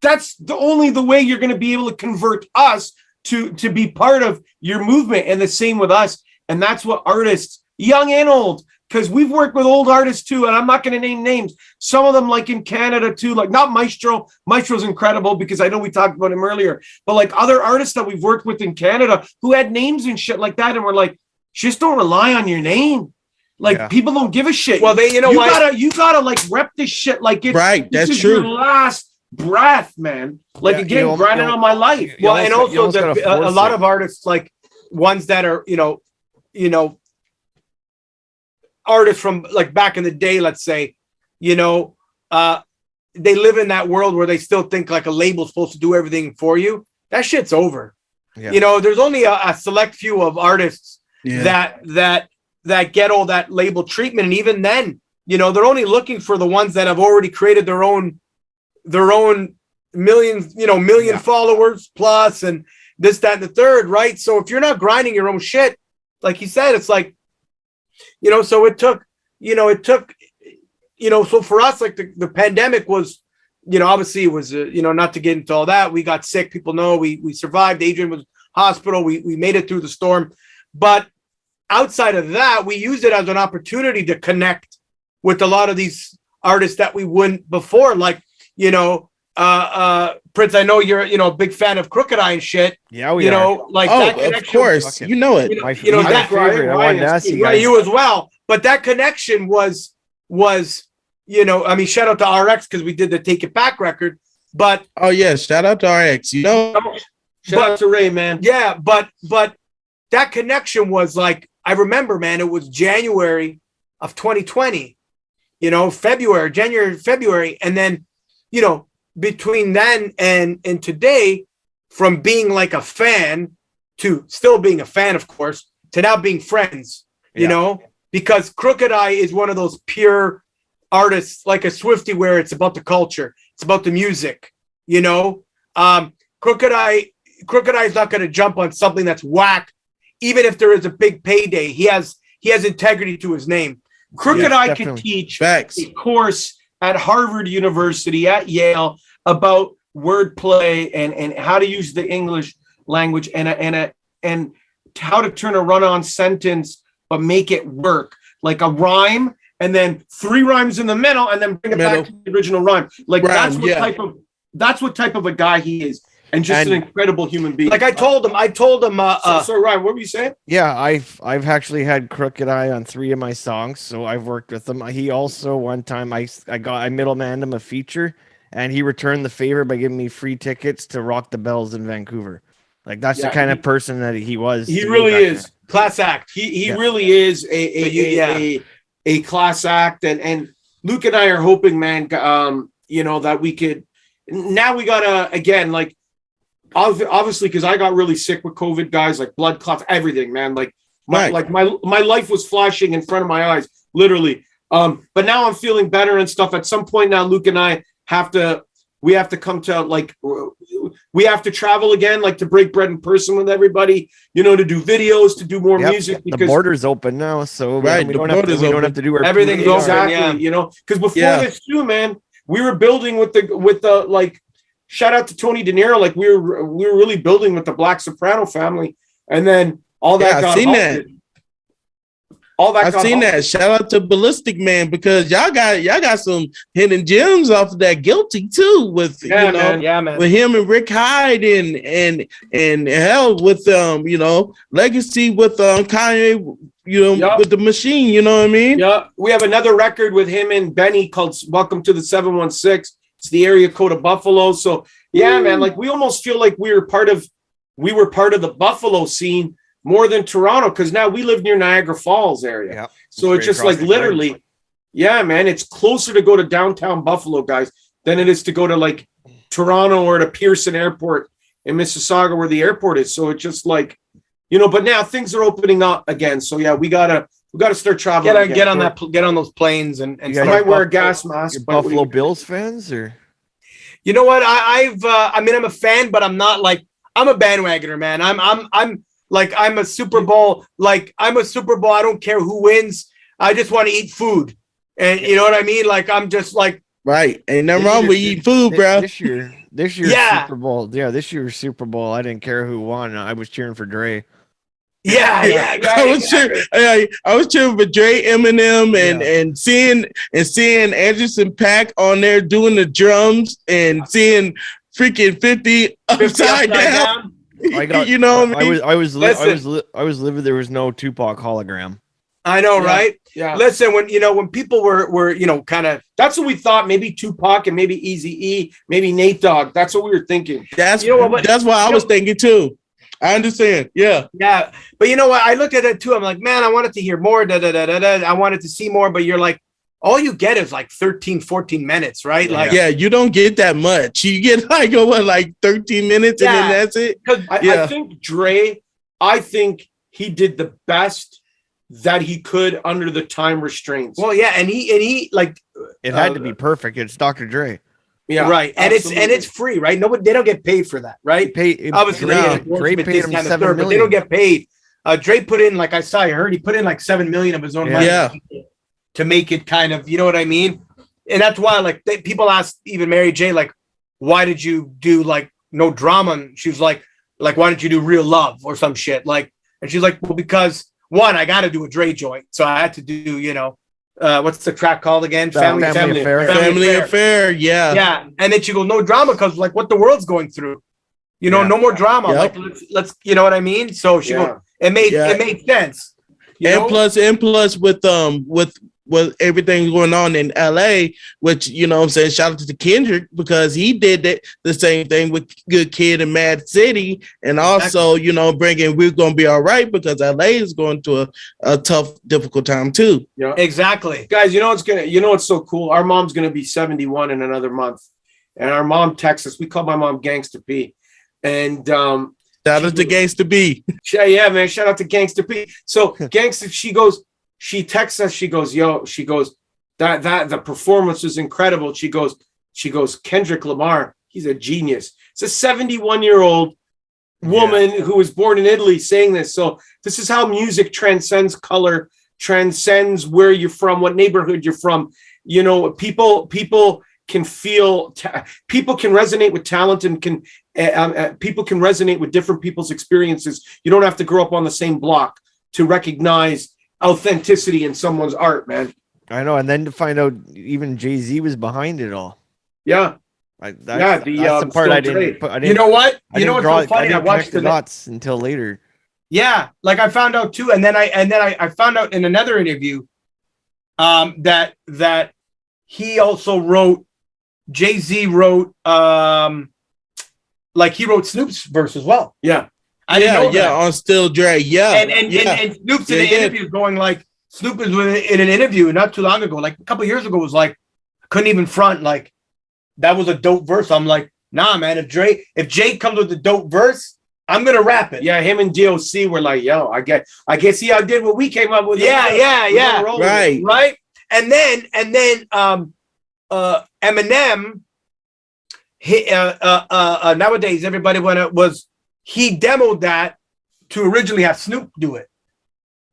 that's the way you're going to be able to convert us to be part of your movement. And the same with us. And that's what artists, young and old, because we've worked with old artists too, and I'm not going to name names. Some of them, like in Canada too, like not Maestro. Maestro's incredible because I know we talked about him earlier, but like other artists that we've worked with in Canada who had names and shit like that, and we're like, just don't rely on your name. Like people don't give a shit. Well, you gotta like rep this shit like it's right. That's this is true. your last breath, man. Like again, grinding on my life. Well, and also a lot of artists, like ones that are, you know, artists from like back in the day, let's say, you know, they live in that world where they still think like a label's supposed to do everything for you. That shit's over. You know, there's only a select few of artists that get all that label treatment, and even then, you know, they're only looking for the ones that have already created their own million followers plus, and this, that, and the third, right? So if you're not grinding your own shit, like he said, it's like, you know, so it took, so for us, like the pandemic was, you know, obviously it was, you know, not to get into all that. We got sick. People know we survived. Adrian was hospital. We made it through the storm. But outside of that, we used it as an opportunity to connect with a lot of these artists that we wouldn't before. Like, you know, Prince, I know you're, you know, a big fan of Crooked Eye and shit. Yeah, we you know, like that of course, you know it. You know that favorite. I wanted to ask you guys. You as well. But that connection was, you know, I mean, shout out to RX because we did the Take It Back record. But oh yeah, shout out to RX. You know, shout out to Ray, man. Yeah, but that connection was like, I remember, man, it was January of 2020. You know, February, and then, you know, between then and today, from being like a fan to still being a fan, of course, to now being friends, you know, because Crooked Eye is one of those pure artists like a Swiftie where it's about the culture. It's about the music, you know. Crooked Eye is not going to jump on something that's whack, even if there is a big payday. He has integrity to his name. Crooked Eye can teach a course at Harvard University, at Yale, about wordplay and how to use the English language and how to turn a run-on sentence but make it work, like a rhyme and then 3 rhymes in the middle and then bring it back to the original rhyme. Like that's what type of a guy he is, and just an incredible human being. Like I told him. So Ryan, what were you saying? Yeah, I've actually had Crooked Eye on 3 of my songs, so I've worked with him. He also one time I middlemaned him a feature, and he returned the favor by giving me free tickets to Rock the Bells in Vancouver. Like that's the kind of person that he was. He really is class act. He really is a class act, and Luke and I are hoping, man, you know, that we could. Now we gotta again, like obviously, because I got really sick with COVID, guys, like blood clots, everything, man. Like my life was flashing in front of my eyes, literally. But now I'm feeling better and stuff. At some point now, Luke and I have to come to, like, we have to travel again, like to break bread in person with everybody, you know, to do videos, to do more music. Because the border's open now, so we don't have to do our everything's exactly, you know, because before this too, man, we were building with the like, shout out to Tony De Niro, like we were really building with the Black Soprano family, and then all that got halted. I've seen that. Shout out to Ballistic Man, because y'all got some hidden gems off of that. Guilty too, with man. With him and Rick Hyde and hell with you know, Legacy with Kanye, you know, with the Machine, you know what I mean? Yeah, we have another record with him and Benny called Welcome to the 716. It's the area code of Buffalo. So yeah, man, like we almost feel like we were part of the Buffalo scene more than Toronto, because now we live near Niagara Falls area. Yep. So it's just like literally, man, it's closer to go to downtown Buffalo, guys, than it is to go to like Toronto or to Pearson Airport in Mississauga, where the airport is. So it's just like, you know, but now things are opening up again. So yeah, we gotta start traveling. Get on those planes and I might wear a gas mask. Buffalo Bills fans, or you know what? I'm a fan, but I'm not like, I'm a bandwagoner, man. I'm a Super Bowl. I don't care who wins. I just want to eat food. And you know what I mean? Like, I'm just like, right. Ain't nothing wrong with eating food, bro. This year Super Bowl. Yeah, this year's Super Bowl, I didn't care who won. I was cheering for Dre. Yeah. I was cheering for Dre, Eminem, and seeing Anderson .Paak on there doing the drums, and seeing freaking 50 upside down. You know what I mean? I was living. There was no Tupac hologram. I know, right? Yeah. Listen, when people were kind of, that's what we thought. Maybe Tupac and maybe Eazy-E, maybe Nate Dogg. That's what we were thinking. That's what I was thinking too. I understand. Yeah. Yeah. But you know what? I looked at it too. I'm like, man, I wanted to hear more. I wanted to see more. But you're like, all you get is like 13, 14 minutes, right? Like, yeah, you don't get that much. You get like 13 minutes and then that's it. I think Dre, he did the best that he could under the time restraints. Well, yeah, and he like, it had to be perfect. It's Dr. Dre. Yeah, right. Absolutely. And it's free, right? They don't get paid for that, right? Obviously, Dre paid him $7 million. But they don't get paid. Dre put in, like I heard he put in like $7 million of his own money. Yeah. To make it kind of, you know what I mean? And that's why, like, people ask even Mary J, like, why did you do like no drama? And she was like, why didn't you do Real Love or some shit? Like, and she's like, well, because one, I got to do a Dre joint, so I had to do, what's the track called again? Family Affair. Yeah. Yeah, and then she go, no drama, because like what the world's going through, no more drama. Yep. Like let's, you know what I mean? So she go, it made sense. And plus with everything going on in LA, which, I'm saying, shout out to Kendrick, because he did the same thing with Good Kid and Mad City. And also, bringing We're Gonna Be All Right, because LA is going to a tough, difficult time too. Yeah, exactly. Guys, what's so cool? Our mom's going to be 71 in another month. and our mom texts us. We call my mom Gangsta P, and Shout out to Gangsta B. yeah, man, shout out to Gangsta P. So Gangsta, she texts us. She goes, yo, she goes, that the performance was incredible. She goes, Kendrick Lamar, he's a genius. It's a 71-year-old woman who was born in Italy saying this. So this is how music transcends color, transcends where you're from, what neighborhood you're from. You know, people can feel, people can resonate with talent, and can people can resonate with different people's experiences. You don't have to grow up on the same block to recognize authenticity in someone's art, man. I know, and then to find out even Jay-Z was behind it all. Yeah. That's the part I didn't. You know what? You know what's so funny? I watched the dots until later. Yeah, like I found out too, and then I found out in another interview, that he also wrote, Jay-Z wrote, like he wrote Snoop's verse as well. Yeah, I didn't know that. On Still Dre. Yeah, and Snoop's in the interview going like, Snoop was in an interview not too long ago, like a couple years ago, was like, couldn't even front, like that was a dope verse. I'm like, nah, man, if Jay comes with a dope verse, I'm gonna rap it. Yeah, him and DOC were like, yo, I guess he did what we came up with. Yeah. Right. And then Eminem, nowadays everybody he demoed that to originally have Snoop do it.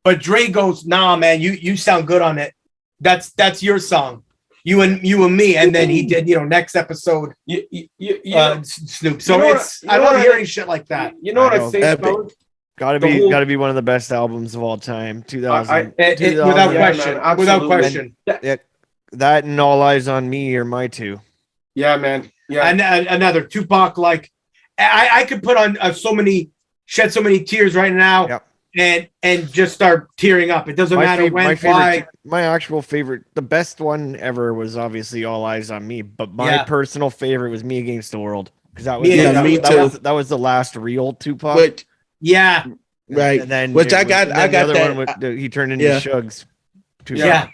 But Dre goes, nah, man, you sound good on it. That's your song. You and me. And then he did, next episode, Snoop. So I love hearing shit like that. You know what I think about? Gotta be one of the best albums of all time. 2000. Without question. Without question. That and All Eyes on Me are my two. Yeah, man. Yeah. And another Tupac, like I could put on shed so many tears right now. Yep. And just start tearing up. It doesn't matter why. My actual favorite, the best one ever, was obviously All Eyes on Me. But my personal favorite was Me Against the World, because that was the last real Tupac. But right. And then which I got the that one he turned into Shugs. Yeah.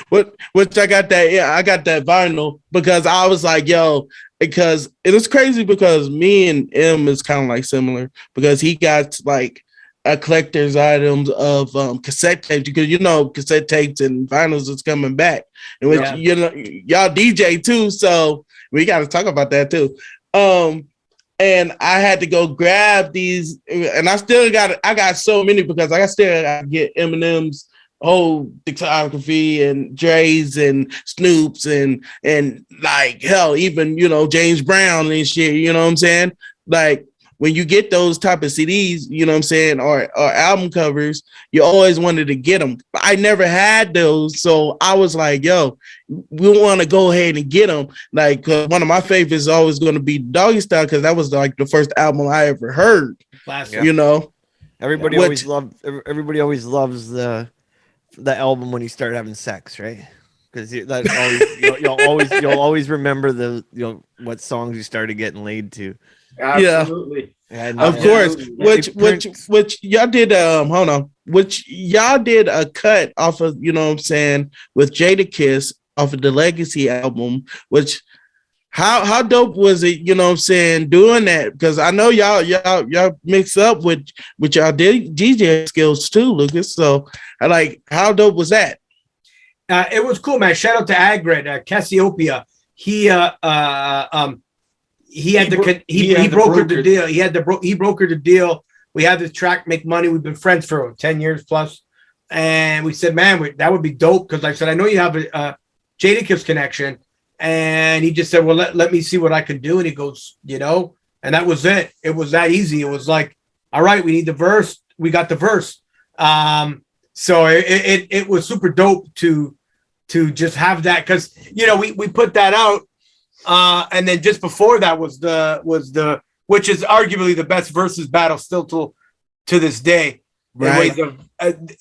Which I got that. Yeah, I got that vinyl because I was like, yo, because it was crazy because me and M is kind of like similar because he got like a collector's items of cassette tapes, because cassette tapes and vinyls is coming back, and which y'all DJ too, so we got to talk about that too. And I had to go grab these, and I got so many because I still got to get Eminem's whole discography and Dre's and Snoop's and like hell, even James Brown and shit. You know what I'm saying? Like, when you get those type of CDs, you know what I'm saying, or album covers, you always wanted to get them. But I never had those, so I was like, yo, we want to go ahead and get them. Like, one of my favorites is always going to be Doggy Style, because that was like the first album I ever heard. Classic. Everybody always loves the album when you start having sex, right? Because you'll always remember what songs you started getting laid to. Absolutely. Yeah, of course. Which y'all did hold on. Which y'all did a cut off of, with Jadakiss off of the Legacy album, which how dope was it, doing that? Because I know y'all mix up with y'all DJ skills too, Lucas. So how dope was that? It was cool, man. Shout out to Agrid, Cassiopeia. He brokered the deal. He brokered the deal. We had this track, Make Money. We've been friends for 10 years plus. And we said, man, that would be dope. Because I said, I know you have a Jadakiss connection. And he just said, well, let me see what I can do. And he goes, and that was it. It was that easy. It was like, all right, we need the verse. We got the verse. So it was super dope to just have that. Because, we put that out. And then just before that was the which is arguably the best versus battle still to this day. Right.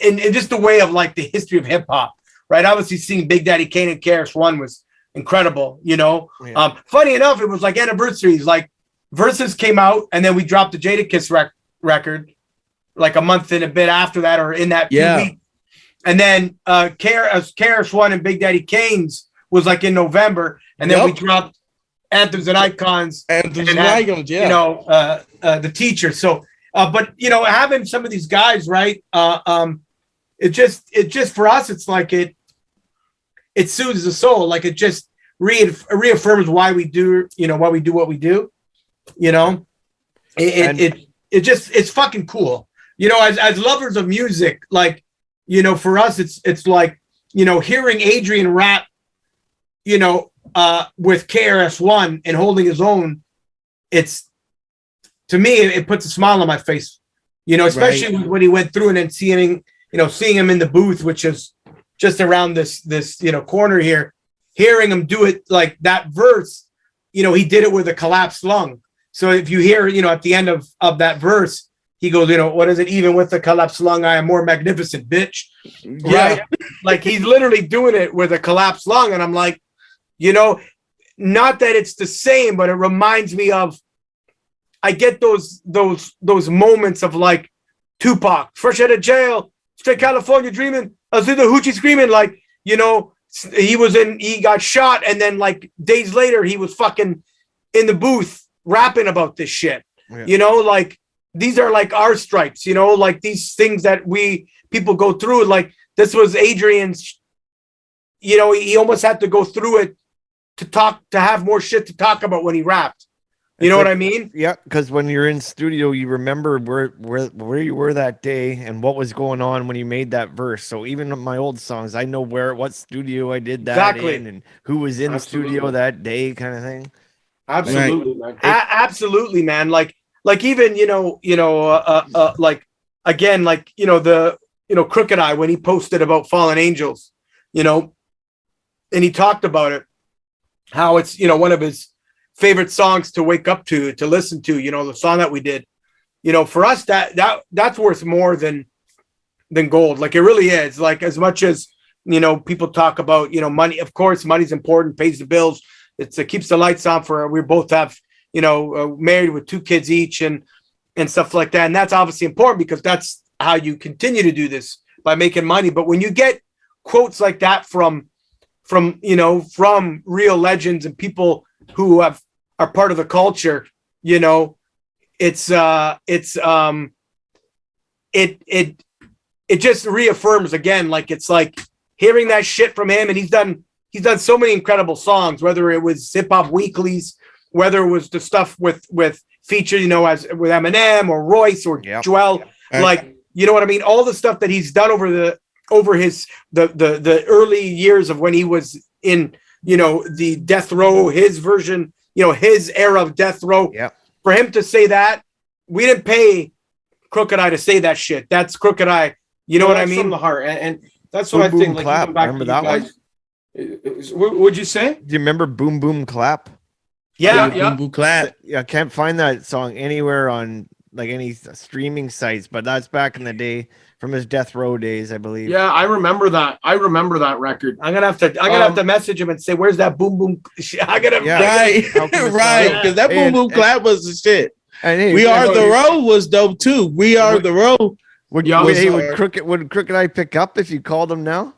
In just the way of like the history of hip hop, right? Obviously seeing Big Daddy Kane and KRS-One was incredible, Funny enough, it was like anniversaries, like Versus came out and then we dropped the Jadakiss record like a month and a bit after that, or in that few weeks. And then KRS-One and Big Daddy Kane's was like in November, and then we dropped Anthems and Icons, Anthems and had, Icons, yeah. you know, the teacher. So, but you know, having some of these guys, right? It just for us, it's like it soothes the soul. Like it just reaffirms why we do, you know, why we do what we do. You know, it's fucking cool. You know, as lovers of music, like, you know, for us, it's like, you know, hearing Adrian rap, you know, with KRS-One and holding his own, it's, to me, it puts a smile on my face, you know, especially when he went through and then seeing him in the booth, which is just around this, you know, corner here, hearing him do it like that verse, you know, he did it with a collapsed lung. So if you hear, you know, at the end of that verse, he goes, you know, what is it? Even with the collapsed lung, I am more magnificent, bitch. Right? Like he's literally doing it with a collapsed lung. And I'm like, you know, not that it's the same, but it reminds me of, I get those moments of like Tupac, fresh out of jail, straight California dreaming. I was in the hoochie screaming, like, you know, he got shot. And then like days later, he was fucking in the booth rapping about this shit, you know, like, these are like our stripes, you know, like these things that people go through. Like this was Adrian's, you know, he almost had to go through it to have more shit to talk about when he rapped. You know what I mean? Yeah, because when you're in studio, you remember where you were that day and what was going on when you made that verse. So even my old songs, I know what studio I did that in and who was in the studio that day, kind of thing. Absolutely, man. Absolutely, man. Like even, you know, like again, like, you know, Crooked Eye, when he posted about Fallen Angels, you know, and he talked about it, how it's, you know, one of his favorite songs to wake up to listen to, you know, the song that we did, you know, for us, that's worth more than gold. Like it really is. Like as much as, you know, people talk about, you know, money, of course, money's important, pays the bills. It keeps the lights on we both have, you know, married with 2 kids each and stuff like that. And that's obviously important because that's how you continue to do this, by making money. But when you get quotes like that from you know, from real legends and people who are part of the culture, you know, it just reaffirms again, like it's like hearing that shit from him. And he's done so many incredible songs, whether it was Hip Hop Weeklies, whether it was the stuff with feature, you know, as with Eminem or Royce or Joel, like, you know what I mean? All the stuff that he's done over his the early years of when he was in, you know, the Death Row, his version, you know, his era of Death Row. Yeah. For him to say that, we didn't pay Crooked Eye to say that shit. That's Crooked Eye. You know what I mean? From the heart, and that's what I think. Like, Clap. Remember that one? What'd you say? Do you remember Boom Boom Clap? Yeah. Boom Boom Clap. Yeah, I can't find that song anywhere on like any streaming sites, but that's back in the day from his Death Row days, I believe. Yeah, I remember that. I remember that record. I'm gonna have to message him and say, "Where's that Boom Boom?" Right, because that Boom Boom Clap was the shit. And hey, We Are the Road was dope too. We Are the Road. Would Crooked Eye pick up if you called him now?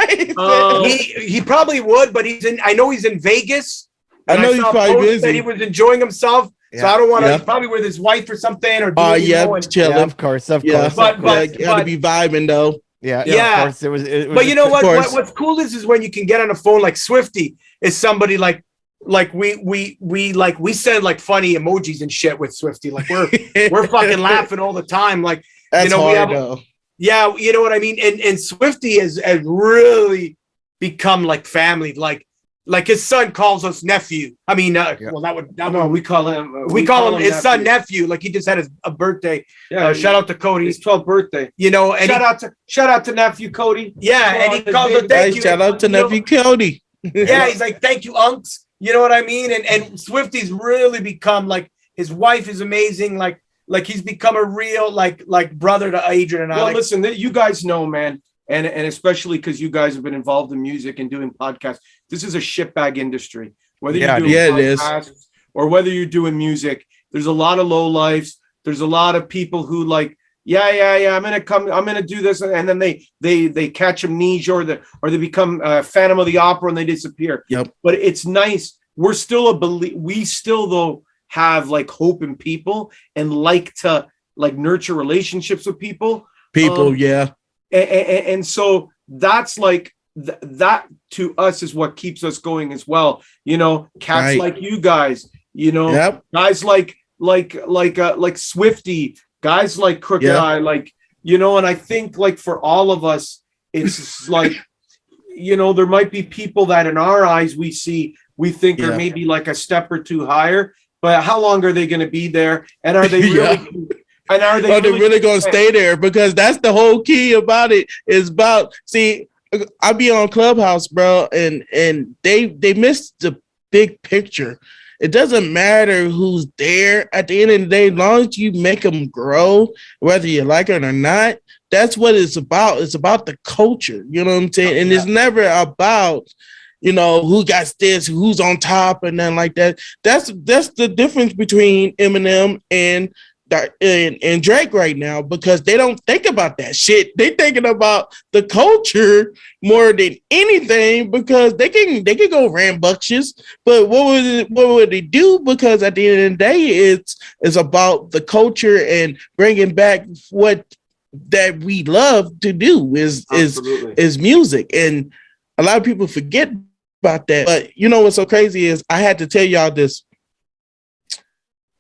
He probably would, but I know he's in Vegas. I know he's probably busy. That he was enjoying himself. Yeah. So I don't want to. He's probably with his wife or something. Or chilling. Yeah, of course. But gotta be vibing though. Yeah. Of course, it was but you know what? What's cool is when you can get on a phone like Swifty is somebody like we send like funny emojis and shit with Swifty. Like we're fucking laughing all the time. Like that's you know, hard though. Yeah, you know what I mean. And Swifty has really become like family. Like his son calls us nephew. I mean, well, we call him his son nephew. Like he just had a birthday. Yeah, shout out to Cody. His 12th birthday. You know, and shout out to nephew Cody. Yeah, and he calls him thank you. Shout out to nephew Cody. Yeah, he's like thank you, unks. You know what I mean? And Swifty's really become like his wife is amazing. Like he's become a real like brother to Adrian and I. Well, listen, you guys know, man. And especially because you guys have been involved in music and doing podcasts, this is a shitbag industry. Whether you're doing podcasts or whether you're doing music, there's a lot of low lives. There's a lot of people who like, I'm gonna do this, and then they catch amnesia or they become Phantom of the Opera and they disappear. Yep. But it's nice we're still we still though have like hope in people and like to like nurture relationships with people. Yeah. And so that's like that to us is what keeps us going as well. You know, cats Right. like you guys, you know, Yep. guys like Swifty, guys like Crooked Yep. Eye, like, you know, and I think like for all of us, it's like, you know, there might be people that in our eyes we think are Yeah. maybe like a step or two higher, but how long are they going to be there? And are they really? Yeah. And are they? Are they really going to stay there? Because that's the whole key about it. Is about I be on Clubhouse, bro, and they missed the big picture. It doesn't matter who's there. At the end of the day, as long as you make them grow, whether you like it or not, that's what it's about. It's about the culture. You know what I'm saying? And it's never about, you know, who got this, who's on top, and nothing like that. That's the difference between Eminem and Drake right now, because they don't think about that shit. They thinking about the culture more than anything, because they can go rambunctious, but what would they do? Because at the end of the day, it's about the culture and bringing back what that we love to do is music. And a lot of people forget about that. But you know what's so crazy is I had to tell y'all this.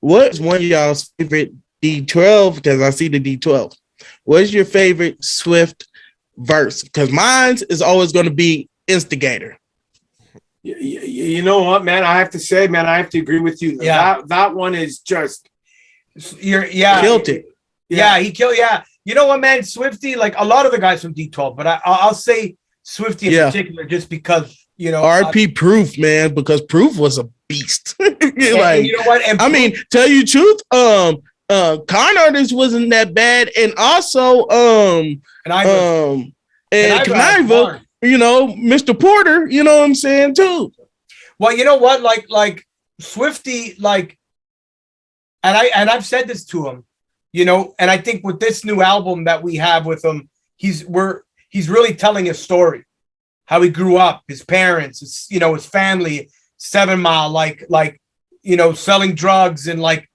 What's one of y'all's favorite D12? Because I see the D12. What's your favorite Swift verse? Because mine is always going to be Instigator. You know what, man? I have to say, man, I have to agree with you. Yeah. That one is just Killed it. Yeah, he killed. Yeah, you know what, man? Swifty, like a lot of the guys from D12, but I'll say Swifty in particular, just because, you know, RP Proof, man, because Proof was a beast. and you know what? And I mean, tell you the truth, Con Artist wasn't that bad, and also Conniva, you know, Mr. Porter, you know what I'm saying too. Well, you know what, like Swifty, like, and I've said this to him, you know, and I think with this new album that we have with him, he's really telling his story, how he grew up, his parents, his, you know, his family, 7 Mile, like, you know, selling drugs and like,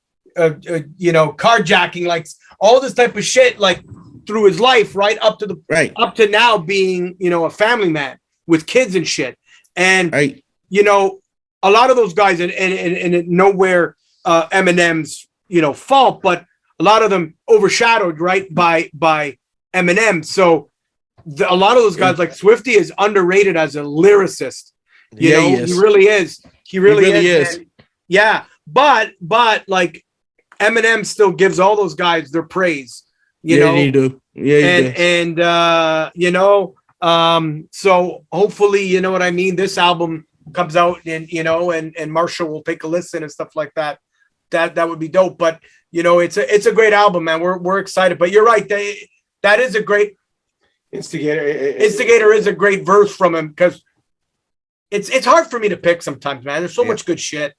you know, carjacking, like all this type of shit, like through his life, right up to now being, you know, a family man with kids and shit. And, you know, a lot of those guys, and nowhere Eminem's, you know, fault, but a lot of them overshadowed, right, by Eminem. So a lot of those guys, like Swifty, is underrated as a lyricist. You know, he really is. He really is. And, yeah, but like Eminem still gives all those guys their praise. You know, he do. And you know, so hopefully, you know what I mean, this album comes out, and you know, and Marshall will take a listen and stuff like that. That would be dope. But you know, it's a great album, man. We're excited. But you're right, that is a great Instigator is a great verse from him, because it's hard for me to pick sometimes, man. There's so much good shit.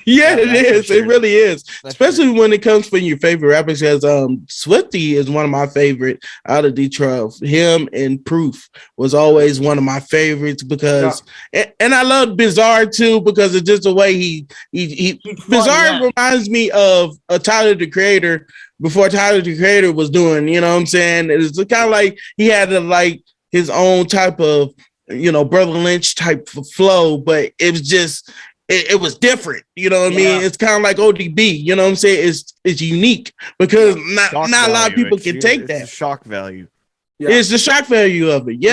Yeah, it is. Sure. It really is. Especially when it comes from your favorite rappers. Because Swifty is one of my favorite out of Detroit. Him and Proof was always one of my favorites, because and I love Bizarre too, because it's just the way he Bizarre reminds me of Tyler the Creator before Tyler the Creator was doing, you know what I'm saying? It's kind of like he had like his own type of, you know, Brother Lynch type of flow, but it was just it was different, you know what I mean? It's kind of like ODB, you know what I'm saying? It's unique, because not a lot of people can take that. Shock value. It's the shock value of it.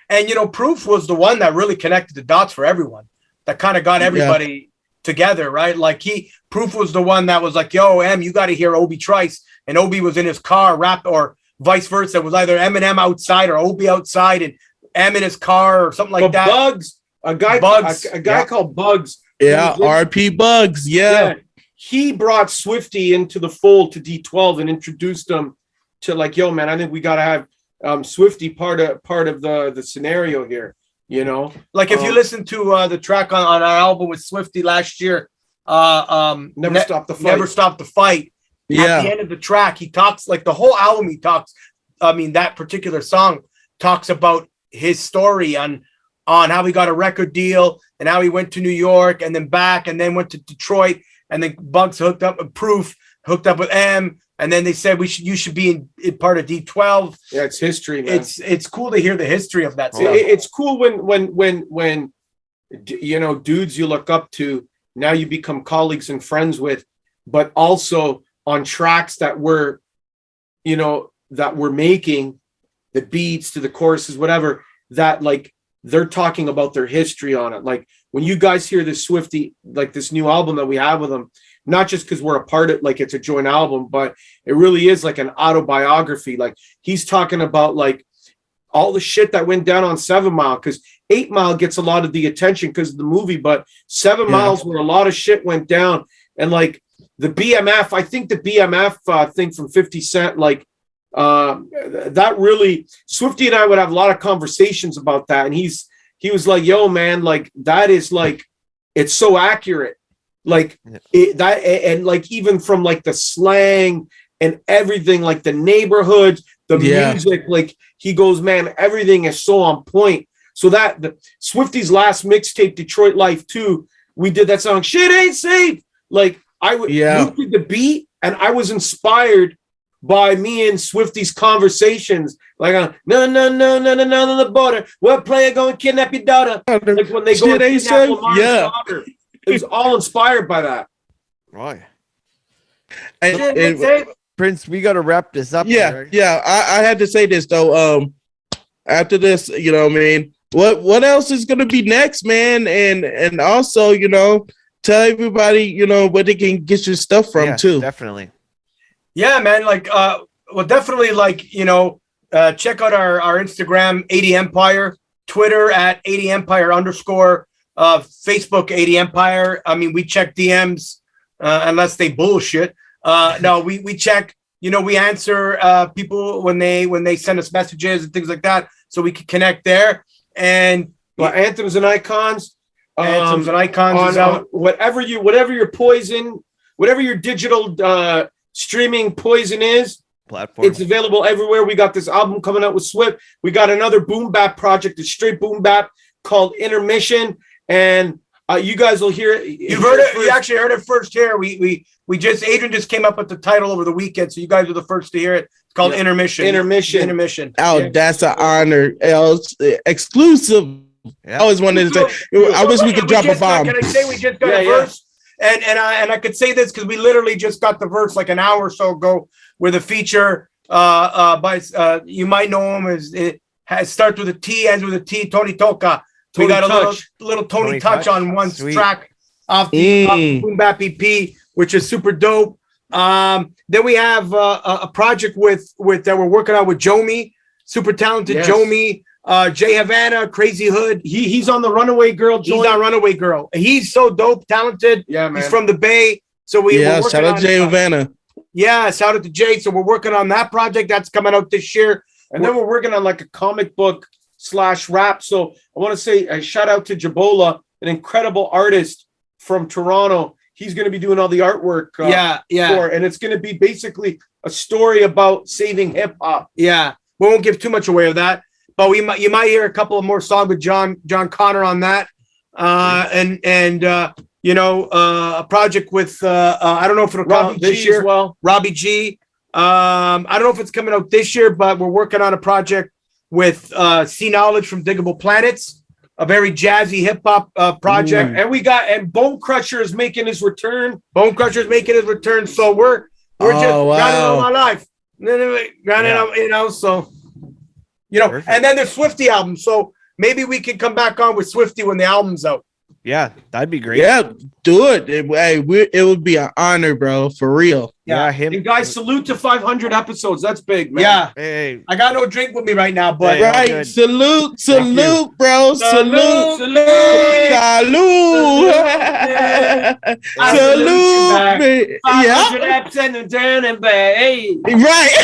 And you know, Proof was the one that really connected the dots for everyone, that kind of got everybody together, right? Like Proof was the one that was like, yo, M, you got to hear Obi Trice, and Obi was in his car rap, or vice versa. It was either Eminem outside or Obi outside and M in his car or something like that. A guy called Bugs. RP Bugs. He brought Swifty into the fold to D12 and introduced him to, like, yo, man, I think we got to have Swifty part of the scenario here. You know, like if you listen to the track on our album with Swifty last year, Never Stop the Fight. At the end of the track, he talks, like the whole album, he talks. I mean, that particular song talks about his story on on how he got a record deal and how he went to New York and then back and then went to Detroit, and then Bugs hooked up with Proof, hooked up with M, and then they said you should be in part of D12. Yeah, it's history, man. It's cool to hear the history of that stuff. It's cool when you know, dudes you look up to, now you become colleagues and friends with, but also on tracks that we're making, the beats to the choruses, whatever, that like they're talking about their history on it. Like when you guys hear this Swifty, like this new album that we have with them, not just because we're a part of, like, it's a joint album, but it really is like an autobiography. Like he's talking about like all the shit that went down on 7 Mile, because 8 Mile gets a lot of the attention because of the movie, but 7 Miles where a lot of shit went down. And like the BMF, I think the BMF thing from 50 Cent, like that really, Swifty and I would have a lot of conversations about that. And he was like, yo, man, like that is like, it's so accurate. Like that, and like even from like the slang and everything, like the neighborhoods, the music, like he goes, man, everything is so on point. So that the Swifty's last mixtape, Detroit Life 2, we did that song, Shit Ain't Safe. Like I would look at the beat and I was inspired by me and Swifty's conversations. Like no, the border. What player going to kidnap your daughter? Like when they go and kidnap Lamar's daughter. It was all inspired by that. Right. And Prince, we got to wrap this up. Yeah. I had to say this though. After this, you know what I mean? What else is going to be next, man? And also, you know, tell everybody, you know, where they can get your stuff from too. Definitely. Yeah, man. Like, well, definitely, like, you know, check out our Instagram, 80 Empire, Twitter at 80 Empire _ Facebook 80 Empire. I mean, we check DMs unless they bullshit. No, we check. You know, we answer people when they send us messages and things like that, so we can connect there. And Anthems and Icons. Anthems and Icons is out. Whatever your poison, whatever your digital streaming poison is, platform. It's available everywhere. We got this album coming out with Swift. We got another boom bap project, a straight boom bap called Intermission, and you guys will hear it. You've heard it. You actually heard it first here. Adrian just came up with the title over the weekend, so you guys are the first to hear it. It's called Intermission. Intermission. Oh, that's an honor. Exclusive. I always wanted to say. I wish we could drop a bomb. Can I say we just got a verse? And I could say this because we literally just got the verse like an hour or so ago with a feature by you might know him as it has starts with a T, ends with a T. Tony Toka. We got a little Tony Touch on one track off the Boom Bap EP, which is super dope. Then we have a project with that we're working on with Jomi, super talented Jomi. Jay Havana, Crazy Hood. He's on the Runaway Girl joint. He's on Runaway Girl. He's so dope, talented. Yeah, man. He's from the Bay. So we're shout out Jay Havana. Yeah, shout out to Jay. So we're working on that project. That's coming out this year. And then we're working on like a comic book /rap. So I want to say a shout out to Jabola, an incredible artist from Toronto. He's going to be doing all the artwork. And it's going to be basically a story about saving hip hop. Yeah. We won't give too much away of that. But you might hear a couple of more songs with John Connor on that, you know, a project with I don't know if it'll come out this year. As well. Robbie G. I don't know if it's coming out this year, but we're working on a project with C Knowledge from Diggable Planets, a very jazzy hip hop project. And Bone Crusher is making his return. So we're just grinding on my life, you know, so. You know, perfect. And then the Swifty album. So maybe we can come back on with Swifty when the album's out. Yeah, that'd be great. Yeah, do it. It would be an honor, bro, for real. Yeah, and guys, salute to 500 episodes. That's big, man. Yeah. Hey. I got no drink with me right now, but salute, bro. Salute. Salute. 500 eps and the turning back. Hey. Right.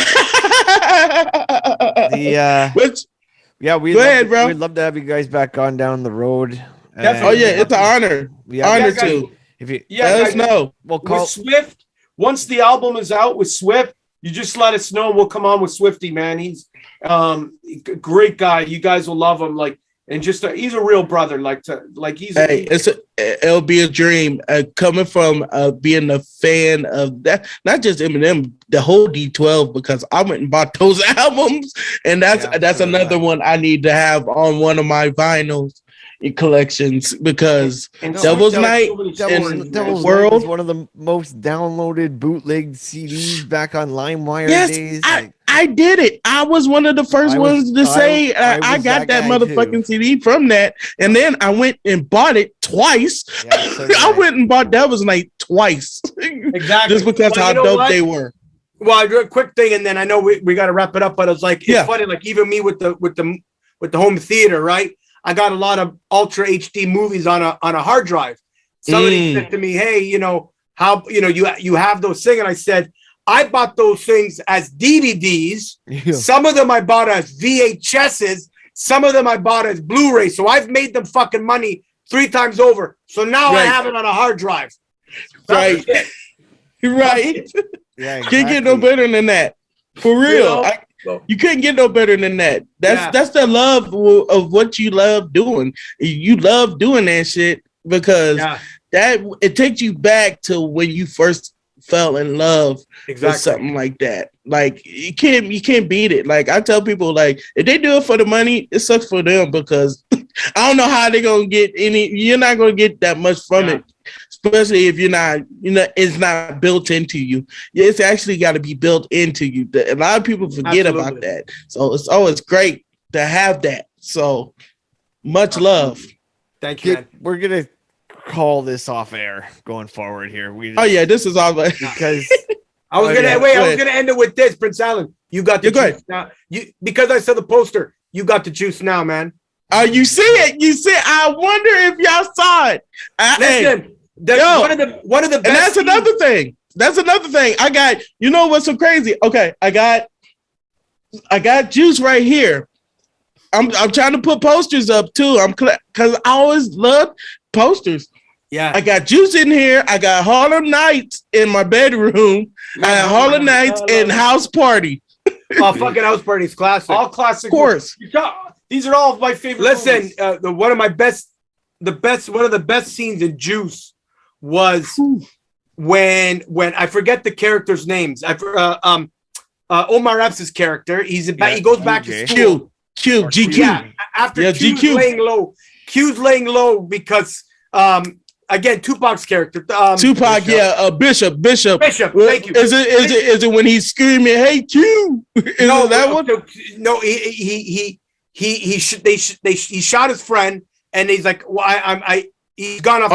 We'd love to have you guys back on down the road. It's an honor. To. If you let us know. With Swift, once the album is out with Swift, you just let us know. We'll come on with Swifty, man. He's a great guy. You guys will love him. Like and just he's a real brother. Hey, it'll be a dream coming from being a fan of that, not just Eminem, the whole D12, because I went and bought those albums, and that's another one I need to have on one of my vinyls collections, because Devil's Night Devil's World Night was one of the most downloaded bootleg CDs back on LimeWire days. I did it. I was one of the first ones to say I got that motherfucking CD from that, and then I went and bought it twice. I went and bought Devil's Night twice, exactly, just because how dope they were. Well, I do a quick thing, and then I know we got to wrap it up. But it's like it's funny, like even me with the home theater, right? I got a lot of Ultra HD movies on a hard drive. Somebody said to me, "Hey, how you have those things?" And I said, I bought those things as DVDs. Yeah. Some of them I bought as VHSs. Some of them I bought as Blu-ray. So I've made them fucking money 3 times over. So now I have it on a hard drive. Right. Right. Yeah, exactly. Can't get no better than that. For real. You couldn't get no better than that. That's the love of what you love doing. You love doing that shit because that it takes you back to when you first fell in love with something like that. Like you can't beat it. Like I tell people, like if they do it for the money, it sucks for them because I don't know how they're gonna get any. You're not gonna get that much from it, especially if you're not. It's not built into you. It's actually got to be built into you. A lot of people forget about that. So it's always great to have that. So much love. Thank you. We're gonna call this off air going forward here. This is all because I was gonna end it with this, Prince Allen. You got the juice now. Because I saw the poster, you got the juice now, man. You see it. You see it. I wonder if y'all saw it. Listen, one of the best. And that's another thing. That's another thing. I got. You know what's so crazy? Okay, I got juice right here. I'm trying to put posters up too. Because I always love posters. Yeah, I got juice in here. I got Harlem Nights in my bedroom. I got Harlem Nights and House Party. Oh, fucking House Party is classic. All classic. Of course. These are all of my favorite. Listen, one of the best scenes in Juice was when I forget the characters' names. Omar Epps' character. He goes back to school. GQ. Yeah, after Q's laying low. Q's laying low because again, Tupac's character. Tupac, Bishop. Thank you. Is it when he's screaming, "Hey Q"? No, that one. No, he shot his friend, and he's like, "Well, he's gone off."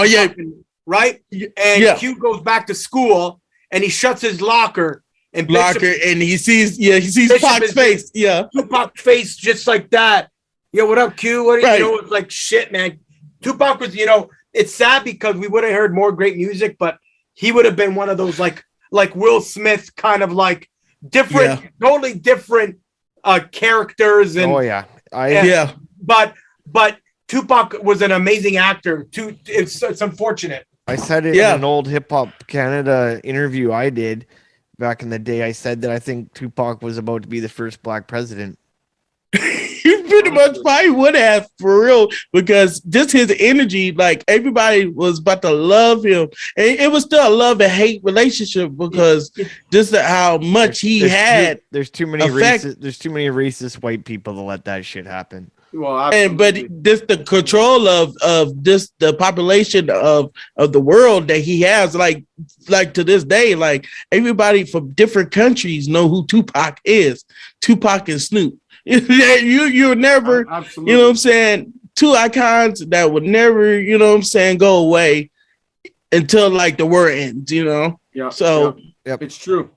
Right. And Q goes back to school, and he shuts his locker. And he sees Pac's face. Yeah, Tupac's face just like that. Yo, what up, Q? What it's like shit, man. Tupac was, it's sad because we would have heard more great music, but he would have been one of those like Will Smith kind of like different, totally different characters. And but Tupac was an amazing actor. It's unfortunate. I said it in an old Hip Hop Canada interview I did back in the day. I said that I think Tupac was about to be the first black president. He pretty much probably would have, for real, because just his energy, like everybody was about to love him, and it was still a love and hate relationship because just how much there's too many racist white people to let that shit happen. Well, but just the control of just the population of the world that he has, like to this day, like everybody from different countries know who Tupac is. Tupac and Snoop. You'll never, absolutely. You know what I'm saying? Two icons that would never, you know what I'm saying, go away until like the war ends, Yeah. So it's true.